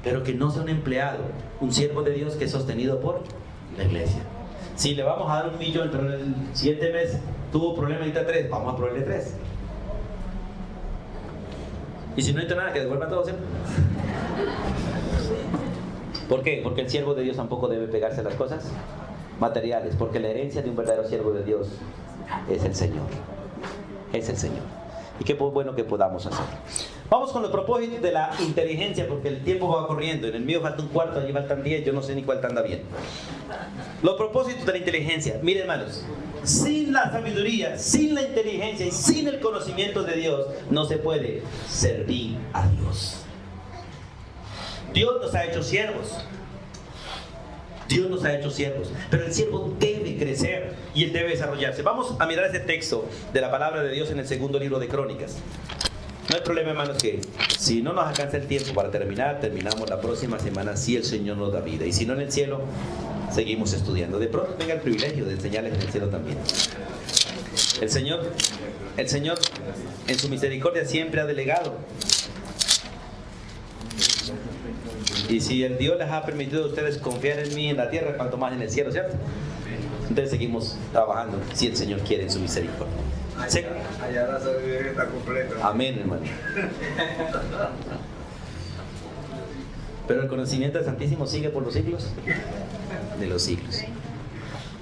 S1: Pero que no sea un empleado, un siervo de Dios que es sostenido por la iglesia. Si le vamos a dar 1 millón, pero el siguiente mes tuvo problema y necesita 3, vamos a proveerle 3. Y si no necesita nada, que devuelva todo siempre. ¿Por qué? Porque el siervo de Dios tampoco debe pegarse a las cosas materiales, porque la herencia de un verdadero siervo de Dios es el Señor. Es el Señor. Y qué bueno que podamos hacer. Vamos con los propósitos de la inteligencia, porque el tiempo va corriendo. En el mío falta un cuarto, allí faltan 10, yo no sé ni cuál anda bien. Los propósitos de la inteligencia. Miren, hermanos, sin la sabiduría, sin la inteligencia y sin el conocimiento de Dios, no se puede servir a Dios. Dios nos ha hecho siervos. Dios nos ha hecho siervos, pero el siervo debe crecer y él debe desarrollarse. Vamos a mirar ese texto de la palabra de Dios en el segundo libro de Crónicas. No hay problema, hermanos, que si no nos alcanza el tiempo para terminar, terminamos la próxima semana si el Señor nos da vida. Y si no, en el cielo seguimos estudiando. De pronto tenga el privilegio de enseñarles en el cielo también. El Señor en su misericordia siempre ha delegado. Y si el Dios les ha permitido a ustedes confiar en mí en la tierra, cuanto más en el cielo, ¿cierto? Entonces seguimos trabajando, si el Señor quiere, en su misericordia.
S3: Allá la sabiduría está completa.
S1: Amén, hermano. Pero el conocimiento del Santísimo sigue por los siglos de los siglos.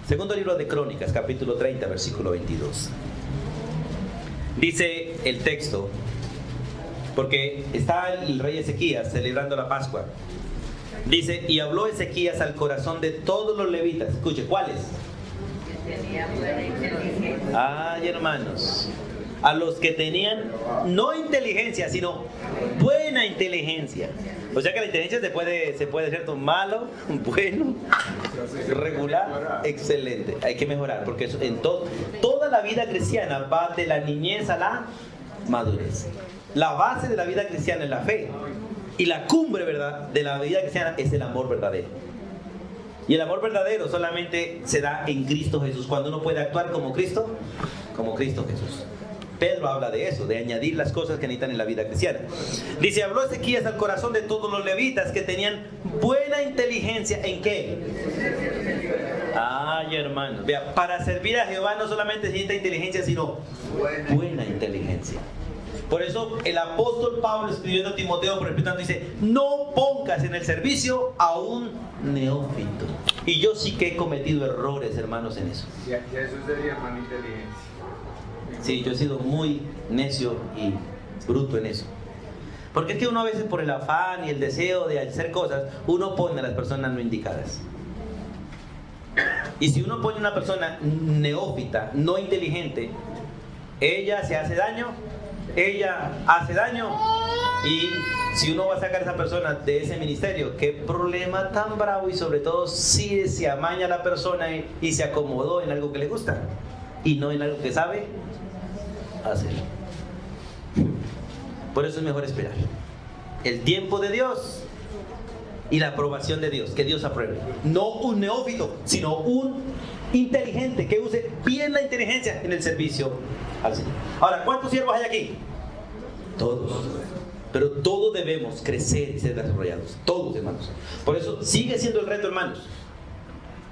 S1: Segundo libro de Crónicas, capítulo 30, versículo 22. Dice el texto, porque está el rey Ezequías celebrando la Pascua. Dice, y habló Ezequías al corazón de todos los levitas. Escuche, ¿cuáles? Ay, hermanos, a los que tenían no inteligencia, sino buena inteligencia. O sea que la inteligencia se puede ser malo, bueno, regular, excelente. Hay que mejorar, porque eso, en toda la vida cristiana va de la niñez a la madurez. La base de la vida cristiana es la fe. Y la cumbre, ¿verdad?, de la vida cristiana es el amor verdadero. Y el amor verdadero solamente se da en Cristo Jesús, cuando uno puede actuar como Cristo Jesús. Pedro habla de eso, de añadir las cosas que necesitan en la vida cristiana. Dice, habló Ezequías al corazón de todos los levitas que tenían buena inteligencia. ¿En qué? Ay, hermanos, vea, para servir a Jehová no solamente se necesita inteligencia, sino buena inteligencia. Por eso el apóstol Pablo, escribiendo a Timoteo por el Espíritu Santo, dice, no pongas en el servicio a un neófito. Y yo sí que he cometido errores, hermanos, en eso.
S3: Ya eso sería buena inteligencia.
S1: Sí, yo he sido muy necio y bruto en eso. Porque es que uno a veces, por el afán y el deseo de hacer cosas, uno pone a las personas no indicadas. Y si uno pone a una persona neófita, no inteligente, ella se hace daño ella hace daño y si uno va a sacar a esa persona de ese ministerio, qué problema tan bravo, y sobre todo si se amaña a la persona y se acomodó en algo que le gusta y no en algo que sabe hacer. Por eso es mejor esperar el tiempo de Dios y la aprobación de Dios, que Dios apruebe. No un neófito, sino un inteligente que use bien la inteligencia en el servicio al Señor. Ahora, ¿cuántos siervos hay aquí? Todos. Pero todos debemos crecer y ser desarrollados. Todos, hermanos. Por eso sigue siendo el reto, hermanos.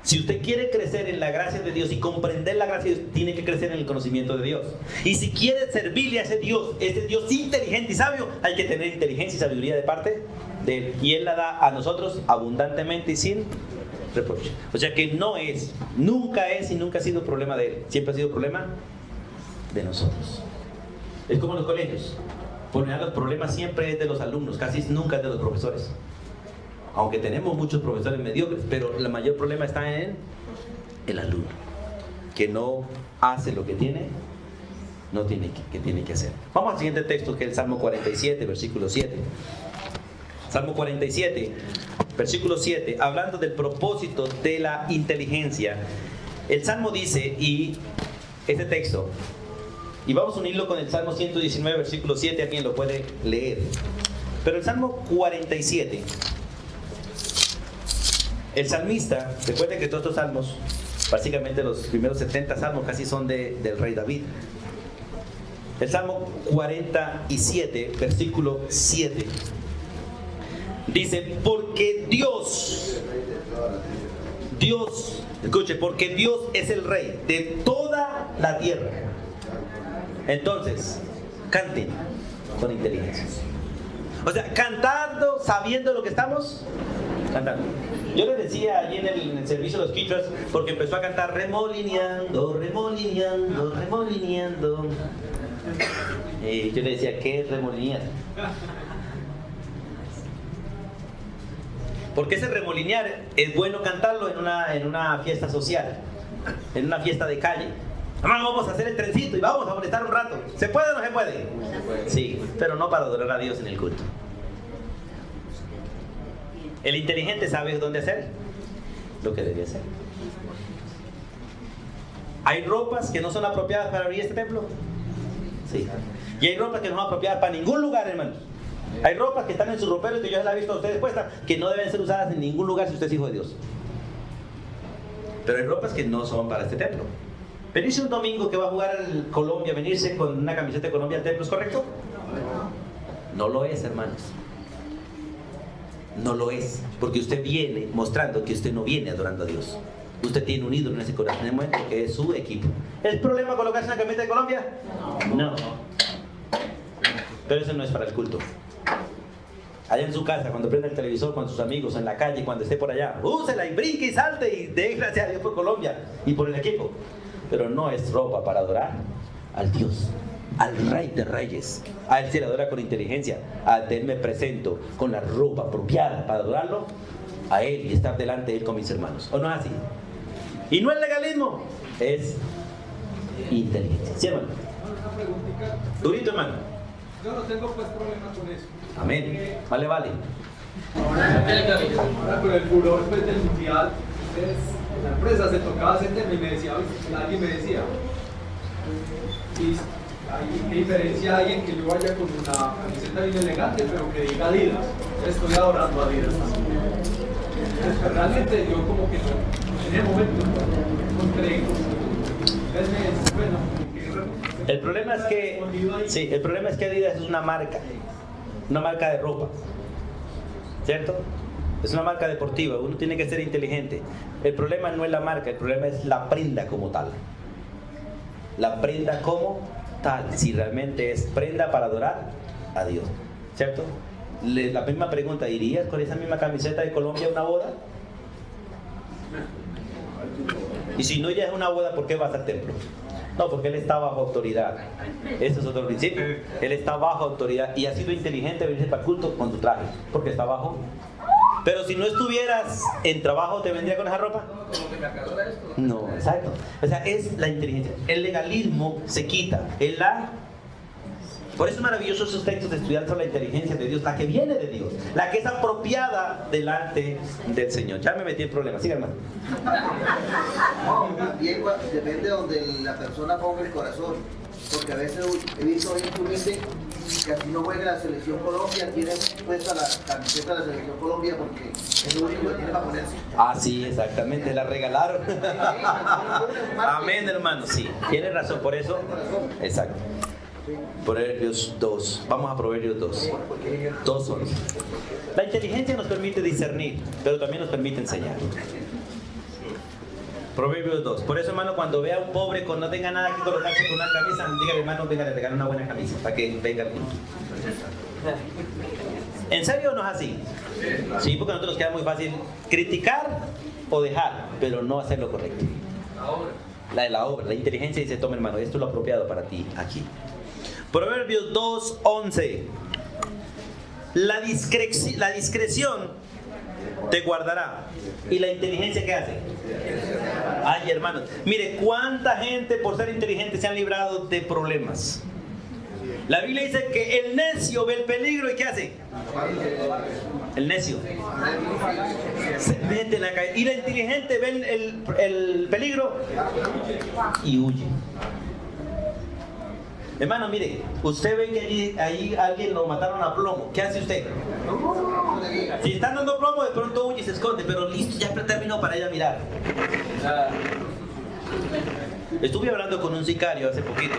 S1: Si usted quiere crecer en la gracia de Dios y comprender la gracia de Dios, tiene que crecer en el conocimiento de Dios. Y si quiere servirle a ese Dios inteligente y sabio, hay que tener inteligencia y sabiduría de parte de Él. Y Él la da a nosotros abundantemente y sin reproche. O sea que nunca es y nunca ha sido problema de Él. Siempre ha sido problema de nosotros. Es como en los colegios. Por lo general, los problemas siempre es de los alumnos, casi nunca es de los profesores. Aunque tenemos muchos profesores mediocres, pero el mayor problema está en el alumno, que no hace lo que tiene que hacer. Vamos al siguiente texto, que es el Salmo 47, versículo 7. Salmo 47, versículo 7, hablando del propósito de la inteligencia. El Salmo dice, y este texto, y vamos a unirlo con el Salmo 119, versículo 7, alguien lo puede leer. Pero el Salmo 47, el salmista, recuerden que todos estos salmos, básicamente los primeros 70 salmos casi son del rey David. El Salmo 47, versículo 7, dice, porque Dios, escuche, porque Dios es el rey de toda la tierra. Entonces, canten con inteligencia. O sea, cantando, sabiendo lo que estamos cantando. Yo les decía allí en el servicio de los Kitchers, porque empezó a cantar remolineando, remolineando, remolineando. Y yo le decía, ¿qué es remolinear? Porque ese remolinear es bueno cantarlo en una fiesta social, en una fiesta de calle. Vamos a hacer el trencito y vamos a molestar un rato. ¿Se puede o no se puede? Sí, pero no para adorar a Dios en el culto. El inteligente sabe dónde hacer lo que debe hacer. ¿Hay ropas que no son apropiadas para abrir este templo? Sí. Y hay ropas que no son apropiadas para ningún lugar, hermanos. Hay ropas que están en sus roperos, que yo ya las he visto a ustedes puestas, que no deben ser usadas en ningún lugar si usted es hijo de Dios. Pero hay ropas que no son para este templo. Venirse un domingo que va a jugar al Colombia, venirse con una camiseta de Colombia al templo, ¿es correcto? No lo es, hermanos. No lo es, porque usted viene mostrando que usted no viene adorando a Dios. Usted tiene un ídolo en ese corazón, en el momento que es su equipo. ¿Es problema colocarse una camiseta de Colombia? No. Pero eso no es para el culto. Allá en su casa, cuando prenda el televisor con sus amigos, en la calle, cuando esté por allá, úsela y brinque y salte y dé gracias a Dios por Colombia y por el equipo. Pero no es ropa para adorar al Dios, al Rey de Reyes. A Él se le adora con inteligencia. A Él me presento con la ropa apropiada para adorarlo a Él y estar delante de Él con mis hermanos. ¿O no es así? Y no es legalismo, es inteligencia. ¿Sí, hermano? Durito, hermano.
S5: Yo no tengo pues problema con eso.
S1: Amén. Vale.
S5: Ahora con el furor pues, del mundial, entonces, la empresa se tocaba ese tema y alguien me decía, ¿qué diferencia hay en que yo vaya con una camiseta bien elegante pero que diga Adidas? Estoy adorando a Adidas. Entonces, realmente yo como que en el momento encontré,
S1: el problema es que Adidas es una marca de ropa, ¿cierto? Es una marca deportiva, uno tiene que ser inteligente. El problema no es la marca, el problema es la prenda como tal. La prenda como tal, si realmente es prenda para adorar a Dios, ¿cierto? La misma pregunta, ¿irías con esa misma camiseta de Colombia a una boda? Y si no ya es una boda, ¿por qué vas al templo? No, porque él está bajo autoridad. Ese es otro principio. Él está bajo autoridad y ha sido inteligente venirse para el culto con tu traje, porque está bajo. Pero si no estuvieras en trabajo, ¿te vendría con esa ropa? No, exacto. O sea, es la inteligencia. El legalismo se quita en la Por eso es maravilloso esos textos de estudiar sobre la inteligencia de Dios, la que viene de Dios, la que es apropiada delante del Señor. Ya me metí en problemas, siga hermano.
S6: También depende de donde la persona ponga el corazón, porque a veces he visto bien humilde que así no juega la selección Colombia, tiene puesta la camiseta de la selección Colombia porque es lo único que tiene para ponerse.
S1: Ah, sí, exactamente, la regalaron. Amén, hermano, sí, tiene razón, por eso. Exacto. Proverbios 2, vamos a Proverbios 2. 2:11. La inteligencia nos permite discernir, pero también nos permite enseñar. Proverbios 2. Por eso, hermano, cuando vea a un pobre con no tenga nada que colocarse con una camisa, dígale, hermano, venga, le regalo una buena camisa para que venga aquí. ¿En serio o no es así? Sí, porque a nosotros nos queda muy fácil criticar o dejar, pero no hacer lo correcto. La obra, la inteligencia dice, toma hermano, esto es lo apropiado para ti aquí. Proverbios 2:11. La discreción te guardará. ¿Y la inteligencia qué hace? Ay, hermanos, mire, cuánta gente por ser inteligente se han librado de problemas. La Biblia dice que el necio ve el peligro y ¿qué hace? El necio se mete en la calle. Y la inteligente ve el peligro y huye. Hermano, mire, usted ve que ahí alguien lo mataron a plomo. ¿Qué hace usted? Si están dando plomo, de pronto huye y se esconde, pero listo, ya terminó para ir a mirar. Estuve hablando con un sicario hace poquito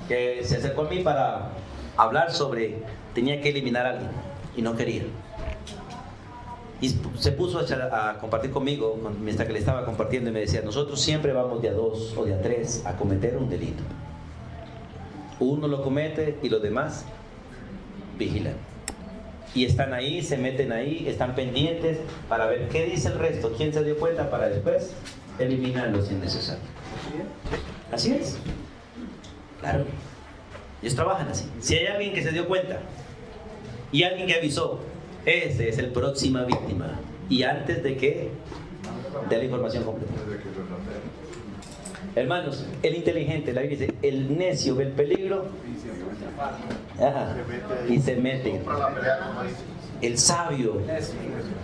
S1: que se acercó a mí para hablar sobre tenía que eliminar a alguien y no quería. Y se puso a compartir conmigo mientras que le estaba compartiendo y me decía, nosotros siempre vamos de a 2 o de a 3 a cometer un delito. Uno lo comete y los demás vigilan. Y están ahí, se meten ahí, están pendientes para ver qué dice el resto, quién se dio cuenta para después eliminarlo si es necesario. Así es. Claro. Ellos trabajan así. Si hay alguien que se dio cuenta y alguien que avisó, ese es el próxima víctima. Y antes de que dé la información completa. Hermanos, el inteligente, la Biblia dice, el necio ve el peligro y se mete. El sabio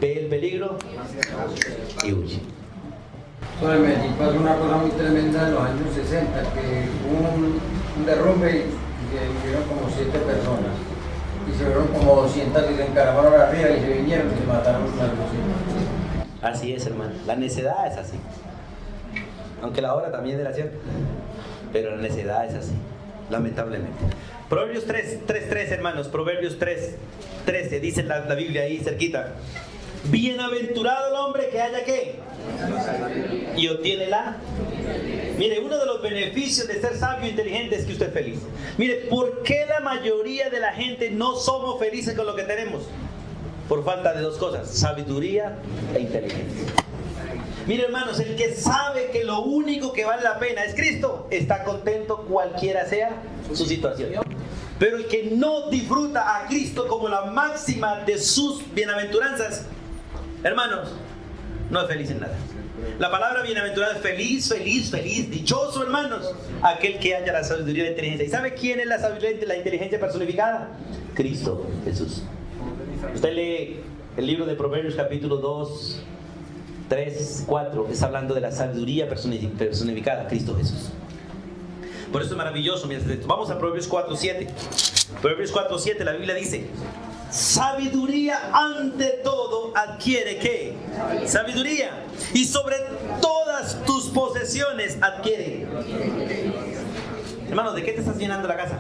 S1: ve el peligro y huye.
S7: En Medellín pasó una cosa muy tremenda en los años 60, que hubo un derrumbe y que murieron como 7 personas. Y se fueron como 200 y se encaramaron arriba y se vinieron y se mataron unas 200.
S1: Así es, hermano. La necedad es así. Aunque la hora también era cierta. Pero la necedad es así. Lamentablemente. Proverbios 3:3, hermanos. Proverbios 3:13. Dice la Biblia ahí cerquita. Bienaventurado el hombre que haya ¿qué? Y obtiene la. Mire, uno de los beneficios de ser sabio e inteligente es que usted es feliz. Mire, ¿por qué la mayoría de la gente no somos felices con lo que tenemos? Por falta de 2 cosas, sabiduría e inteligencia. Mire, hermanos, el que sabe que lo único que vale la pena es Cristo, está contento cualquiera sea su situación. Pero el que no disfruta a Cristo como la máxima de sus bienaventuranzas, hermanos, no es feliz en nada. La palabra bienaventurado es feliz, feliz, feliz, dichoso, hermanos, aquel que haya la sabiduría y la inteligencia. ¿Y sabe quién es la sabiduría y la inteligencia personificada? Cristo Jesús. Usted lee el libro de Proverbios capítulo 2, 3, 4, está hablando de la sabiduría personificada, Cristo Jesús. Por eso es maravilloso. Vamos a Proverbios 4:7. Proverbios 4:7, la Biblia dice, sabiduría ante todo adquiere ¿qué? Sabiduría. Y sobre todas tus posesiones adquiere. Hermano, ¿de qué te estás llenando la casa?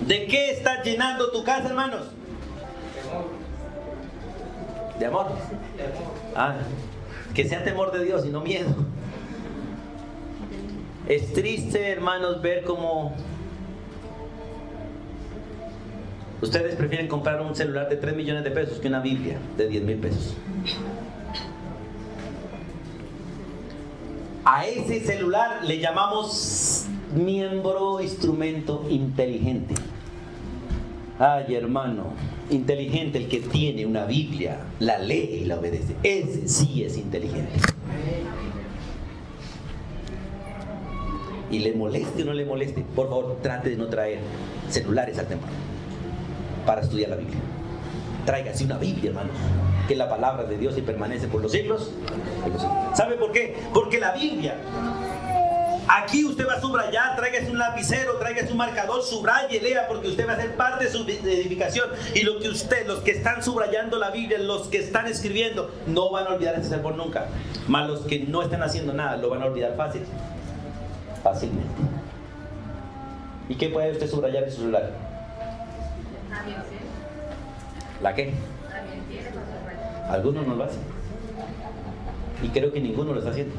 S1: ¿De qué estás llenando tu casa, hermanos? ¿De amor? Ah, que sea temor de Dios y no miedo. Es triste, hermanos, ver cómo ustedes prefieren comprar un celular de 3 millones de pesos que una Biblia de 10,000 pesos. A ese celular le llamamos miembro, instrumento inteligente. Ay, hermano, inteligente el que tiene una Biblia, la lee y la obedece. Ese sí es inteligente. y le moleste o no le moleste, por favor trate de no traer celulares al templo para estudiar la Biblia. Tráigase una Biblia, hermanos, que es la palabra de Dios y permanece por los siglos de los siglos. ¿Sabe por qué? Porque la Biblia, aquí usted va a subrayar, tráigase un lapicero, tráigase un marcador, subraye, lea, porque usted va a ser parte de su edificación. Y lo que usted, los que están subrayando la Biblia, los que están escribiendo, no van a olvidar ese sermón nunca. Más los que no están haciendo nada, lo van a olvidar fácilmente. ¿Y qué puede usted subrayar en su celular? ¿La qué? Algunos no lo hacen. Y creo que ninguno lo está haciendo.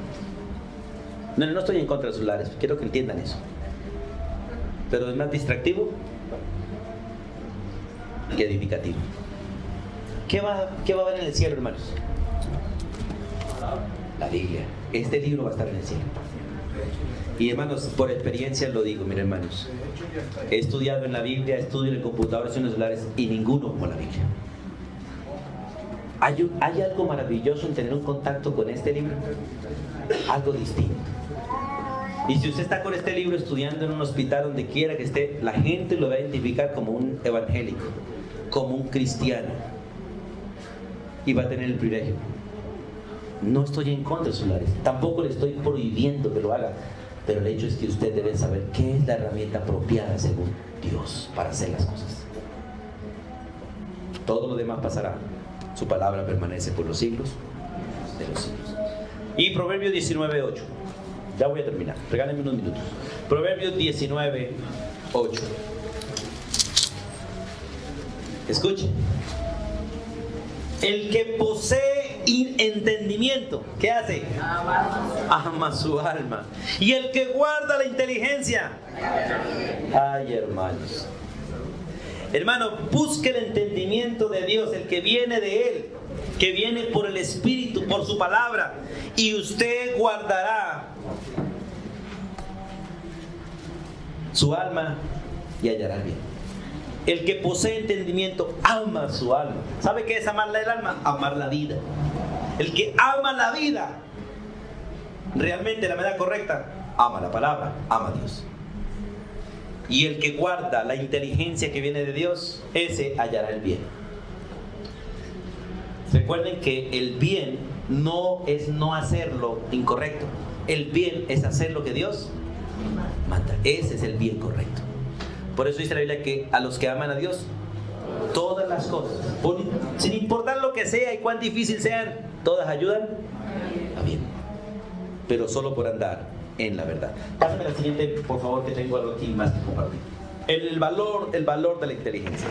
S1: No estoy en contra de los celulares, quiero que entiendan eso. Pero es más distractivo que edificativo. ¿Qué va a haber en el cielo, hermanos? La Biblia. Este libro va a estar en el cielo. Y hermanos, por experiencia lo digo, miren hermanos, he estudiado en la Biblia, estudio en el computador, estudio en los celulares, y ninguno como la Biblia. ¿Hay algo maravilloso en tener un contacto con este libro? Algo distinto. Y si usted está con este libro estudiando en un hospital, donde quiera que esté, la gente lo va a identificar como un evangélico, como un cristiano, y va a tener el privilegio. No estoy en contra de los celulares, tampoco le estoy prohibiendo que lo haga, pero el hecho es que usted debe saber qué es la herramienta apropiada según Dios para hacer las cosas. Todo lo demás pasará, su palabra permanece por los siglos de los siglos. Y Proverbios 19:8. Ya voy a terminar, regálenme unos minutos. Proverbios 19:8. Escuchen. El que posee entendimiento, ¿qué hace? Ama su alma. Y el que guarda la inteligencia. Ay, hermanos. Hermano, busque el entendimiento de Dios, el que viene de Él, que viene por el Espíritu, por su palabra, y usted guardará su alma y hallará el bien. El que posee entendimiento ama su alma. ¿Sabe qué es amar el alma? Amar la vida. El que ama la vida, realmente de la manera correcta, ama la palabra, ama a Dios. Y el que guarda la inteligencia que viene de Dios, ese hallará el bien. Recuerden que el bien no es no hacer lo incorrecto. El bien es hacer lo que Dios manda. Ese es el bien correcto. Por eso dice la Biblia que a los que aman a Dios, todas las cosas, sin importar lo que sea y cuán difícil sean, todas ayudan a bien. Pero solo por andar en la verdad. Pásame la siguiente, por favor, que tengo algo aquí más que compartir. El valor de la inteligencia.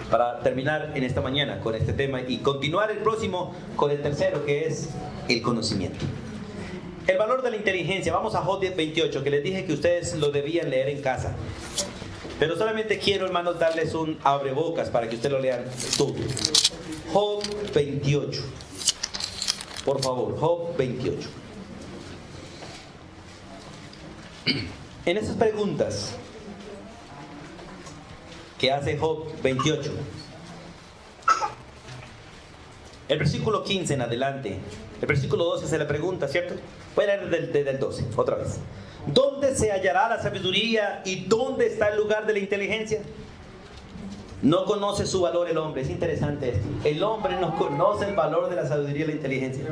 S1: Para terminar en esta mañana con este tema y continuar el próximo con el tercero, que es el conocimiento. El valor de la inteligencia. Vamos a Job 28, que les dije que ustedes lo debían leer en casa. Pero solamente quiero, hermanos, darles un abrebocas para que ustedes lo lean todo. Job 28. Por favor, Job 28. En esas preguntas que hace Job 28, el versículo 15 en adelante, el versículo 12 se le pregunta, ¿cierto? Voy a leer desde el 12, otra vez. ¿Dónde se hallará la sabiduría y dónde está el lugar de la inteligencia? No conoce su valor el hombre. Es interesante esto. El hombre no conoce el valor de la sabiduría y la inteligencia.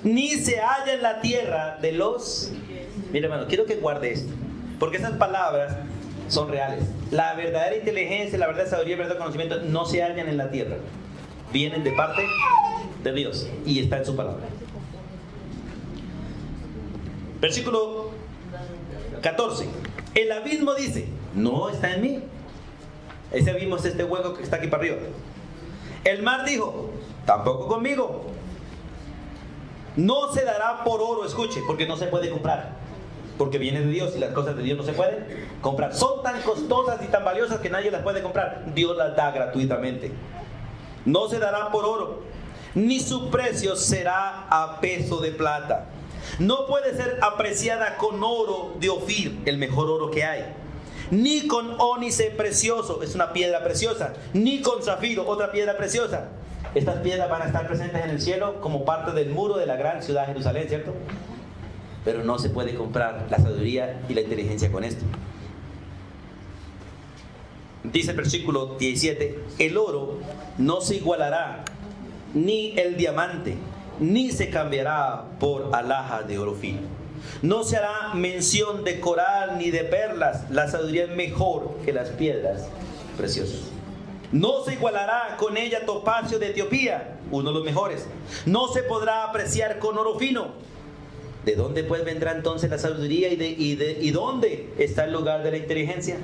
S1: Ni se halla en la tierra de los... Mira, hermano, quiero que guarde esto, porque esas palabras son reales. La verdadera inteligencia, la verdadera sabiduría, el verdadero conocimiento no se hallan en la tierra. Vienen de parte de Dios y está en su palabra. Versículo 14. El abismo dice, no está en mí. Ese abismo es este hueco que está aquí para arriba. El mar dijo, tampoco conmigo. No se dará por oro, escuche, porque no se puede comprar, porque viene de Dios y las cosas de Dios no se pueden comprar. Son tan costosas y tan valiosas que nadie las puede comprar. Dios las da gratuitamente. No se dará por oro, ni su precio será a peso de plata. No puede ser apreciada con oro de Ofir, el mejor oro que hay, ni con ónice precioso, es una piedra preciosa, ni con zafiro, otra piedra preciosa. Estas piedras van a estar presentes en el cielo como parte del muro de la gran ciudad de Jerusalén, ¿cierto? pero no se puede comprar la sabiduría y la inteligencia con esto. Dice el versículo 17, el oro no se igualará, ni el diamante, ni se cambiará por alhajas de oro fino. No se hará mención de coral ni de perlas. La sabiduría es mejor que las piedras preciosas. No se igualará con ella topacio de Etiopía, uno de los mejores. No se podrá apreciar con oro fino. ¿De dónde pues vendrá entonces la sabiduría y dónde está el lugar de la inteligencia?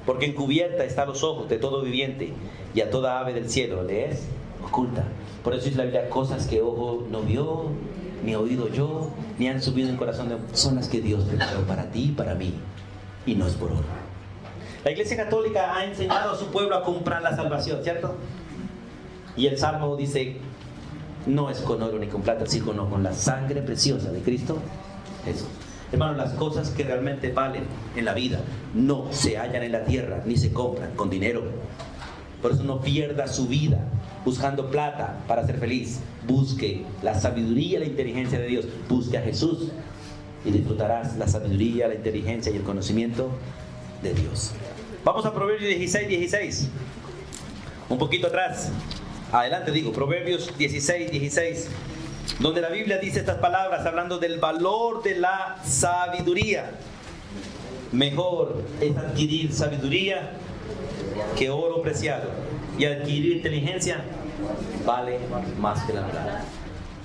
S1: Porque encubierta está a los ojos de todo viviente, y a toda ave del cielo le es oculta. Por eso dice la Biblia, cosas que ojo no vio, ni oído yo, ni han subido en el corazón de... son las que Dios preparó para ti y para mí, y no es por oro. La Iglesia Católica ha enseñado a su pueblo a comprar la salvación, ¿cierto? Y el Salmo dice, no es con oro ni con plata, sino con la sangre preciosa de Cristo Jesús. Hermanos, las cosas que realmente valen en la vida no se hallan en la tierra, ni se compran con dinero. Por eso no pierda su vida buscando plata para ser feliz. Busque la sabiduría y la inteligencia de Dios. Busque a Jesús y disfrutarás la sabiduría, la inteligencia y el conocimiento de Dios. Vamos a Proverbios 16. Un poquito atrás. Adelante digo, Proverbios 16, donde la Biblia dice estas palabras hablando del valor de la sabiduría. Mejor es adquirir sabiduría que oro preciado, y adquirir inteligencia vale más que la plata.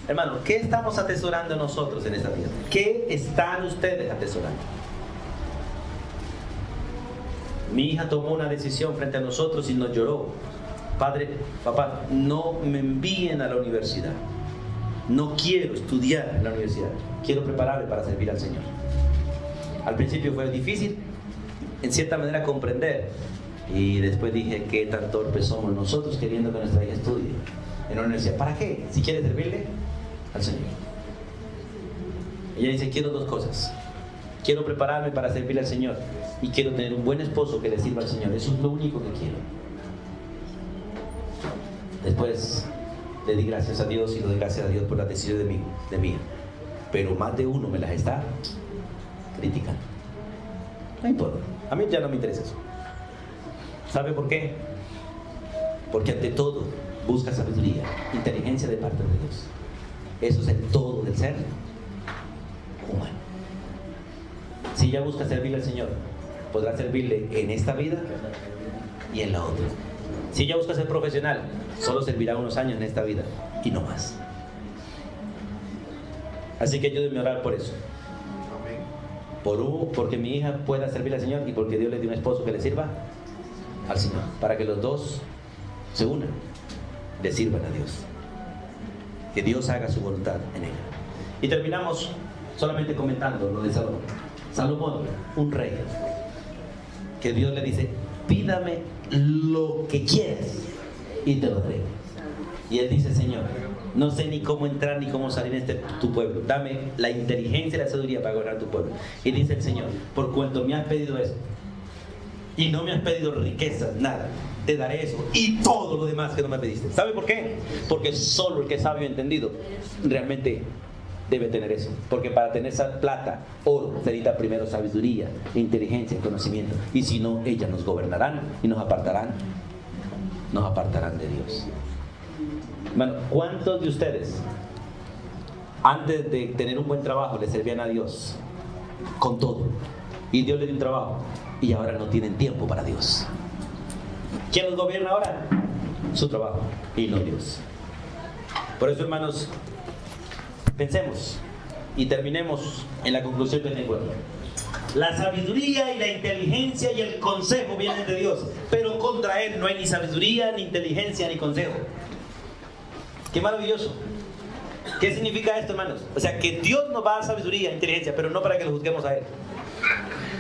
S1: Hermano, ¿qué estamos atesorando nosotros en esta tierra? ¿Qué están ustedes atesorando? Mi hija tomó una decisión frente a nosotros y nos lloró. Padre, papá, no me envíen a la universidad. No quiero estudiar en la universidad. Quiero prepararme para servir al Señor. Al principio fue difícil, en cierta manera, comprender. Y después dije, qué tan torpes somos nosotros queriendo que nuestra hija estudie en la universidad. ¿Para qué? Si quiere servirle al Señor. Ella dice, quiero dos cosas. Quiero prepararme para servirle al Señor y quiero tener un buen esposo que le sirva al Señor. Eso es lo único que quiero. Después le di gracias a Dios y le doy gracias a Dios por la decisión de mi hija. Pero más de uno me las está criticando. No importa, a mí ya no me interesa eso. ¿Sabe por qué? Porque ante todo busca sabiduría, inteligencia de parte de Dios. Eso es el todo del ser humano. Si ella busca servirle al Señor, podrá servirle en esta vida y en la otra. Si ella busca ser profesional, solo servirá unos años en esta vida y no más. Así que ayúdenme a orar por eso. Porque mi hija pueda servirle al Señor y porque Dios le dé un esposo que le sirva al Señor, para que los dos se unan, le sirvan a Dios, que Dios haga su voluntad en ella. Y terminamos solamente comentando lo de Salomón. Salomón, un rey, que Dios le dice, pídame lo que quieras y te lo daré. Y él dice, Señor, no sé ni cómo entrar ni cómo salir en tu pueblo, dame la inteligencia y la sabiduría para gobernar tu pueblo. Y dice el Señor, por cuanto me has pedido eso y no me has pedido riquezas, nada, te daré eso y todo lo demás que no me pediste. ¿Sabe por qué? Porque solo el que es sabio y entendido realmente debe tener eso. Porque para tener esa plata, oro, se necesita primero sabiduría, inteligencia y conocimiento. Y si no, ellas nos gobernarán y nos apartarán de Dios. Bueno, ¿cuántos de ustedes antes de tener un buen trabajo le servían a Dios con todo? Y Dios le dio un trabajo y ahora no tienen tiempo para Dios. ¿Quién los gobierna ahora? Su trabajo y no Dios. Por eso, hermanos, pensemos y terminemos en la conclusión que tengo aquí. La sabiduría y la inteligencia y el consejo vienen de Dios, pero contra Él no hay ni sabiduría, ni inteligencia, ni consejo. ¡Qué maravilloso! ¿Qué significa esto, hermanos? O sea, que Dios nos va a dar sabiduría, inteligencia, pero no para que lo juzguemos a Él,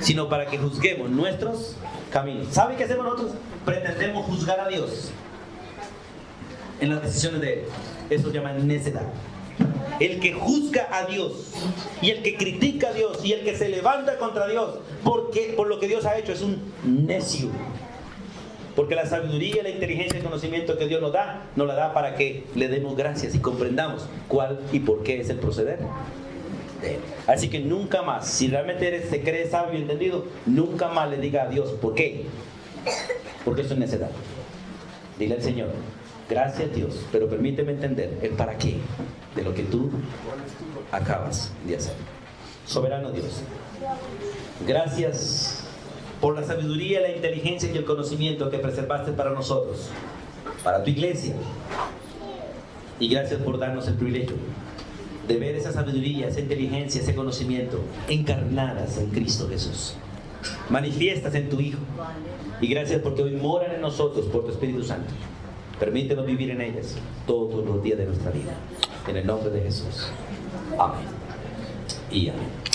S1: sino para que juzguemos nuestros caminos. ¿Sabe qué hacemos nosotros? Pretendemos juzgar a Dios en las decisiones de Él. Eso se llama necedad. El que juzga a Dios y el que critica a Dios y el que se levanta contra Dios por lo que Dios ha hecho es un necio. Porque la sabiduría, la inteligencia y el conocimiento que Dios nos la da para que le demos gracias y comprendamos cuál y por qué es el proceder de Él. Así que nunca más, si realmente te crees sabio y entendido, nunca más le diga a Dios, ¿por qué? Porque eso es necedad. Dile al Señor, gracias Dios, pero permíteme entender el para qué de lo que tú acabas de hacer. Soberano Dios, gracias por la sabiduría, la inteligencia y el conocimiento que preservaste para nosotros, para tu iglesia. Y gracias por darnos el privilegio de ver esa sabiduría, esa inteligencia, ese conocimiento encarnadas en Cristo Jesús, manifiestas en tu Hijo. Y gracias porque hoy moran en nosotros por tu Espíritu Santo. Permítenos vivir en ellas todos los días de nuestra vida. En el nombre de Jesús. Amén. Y amén.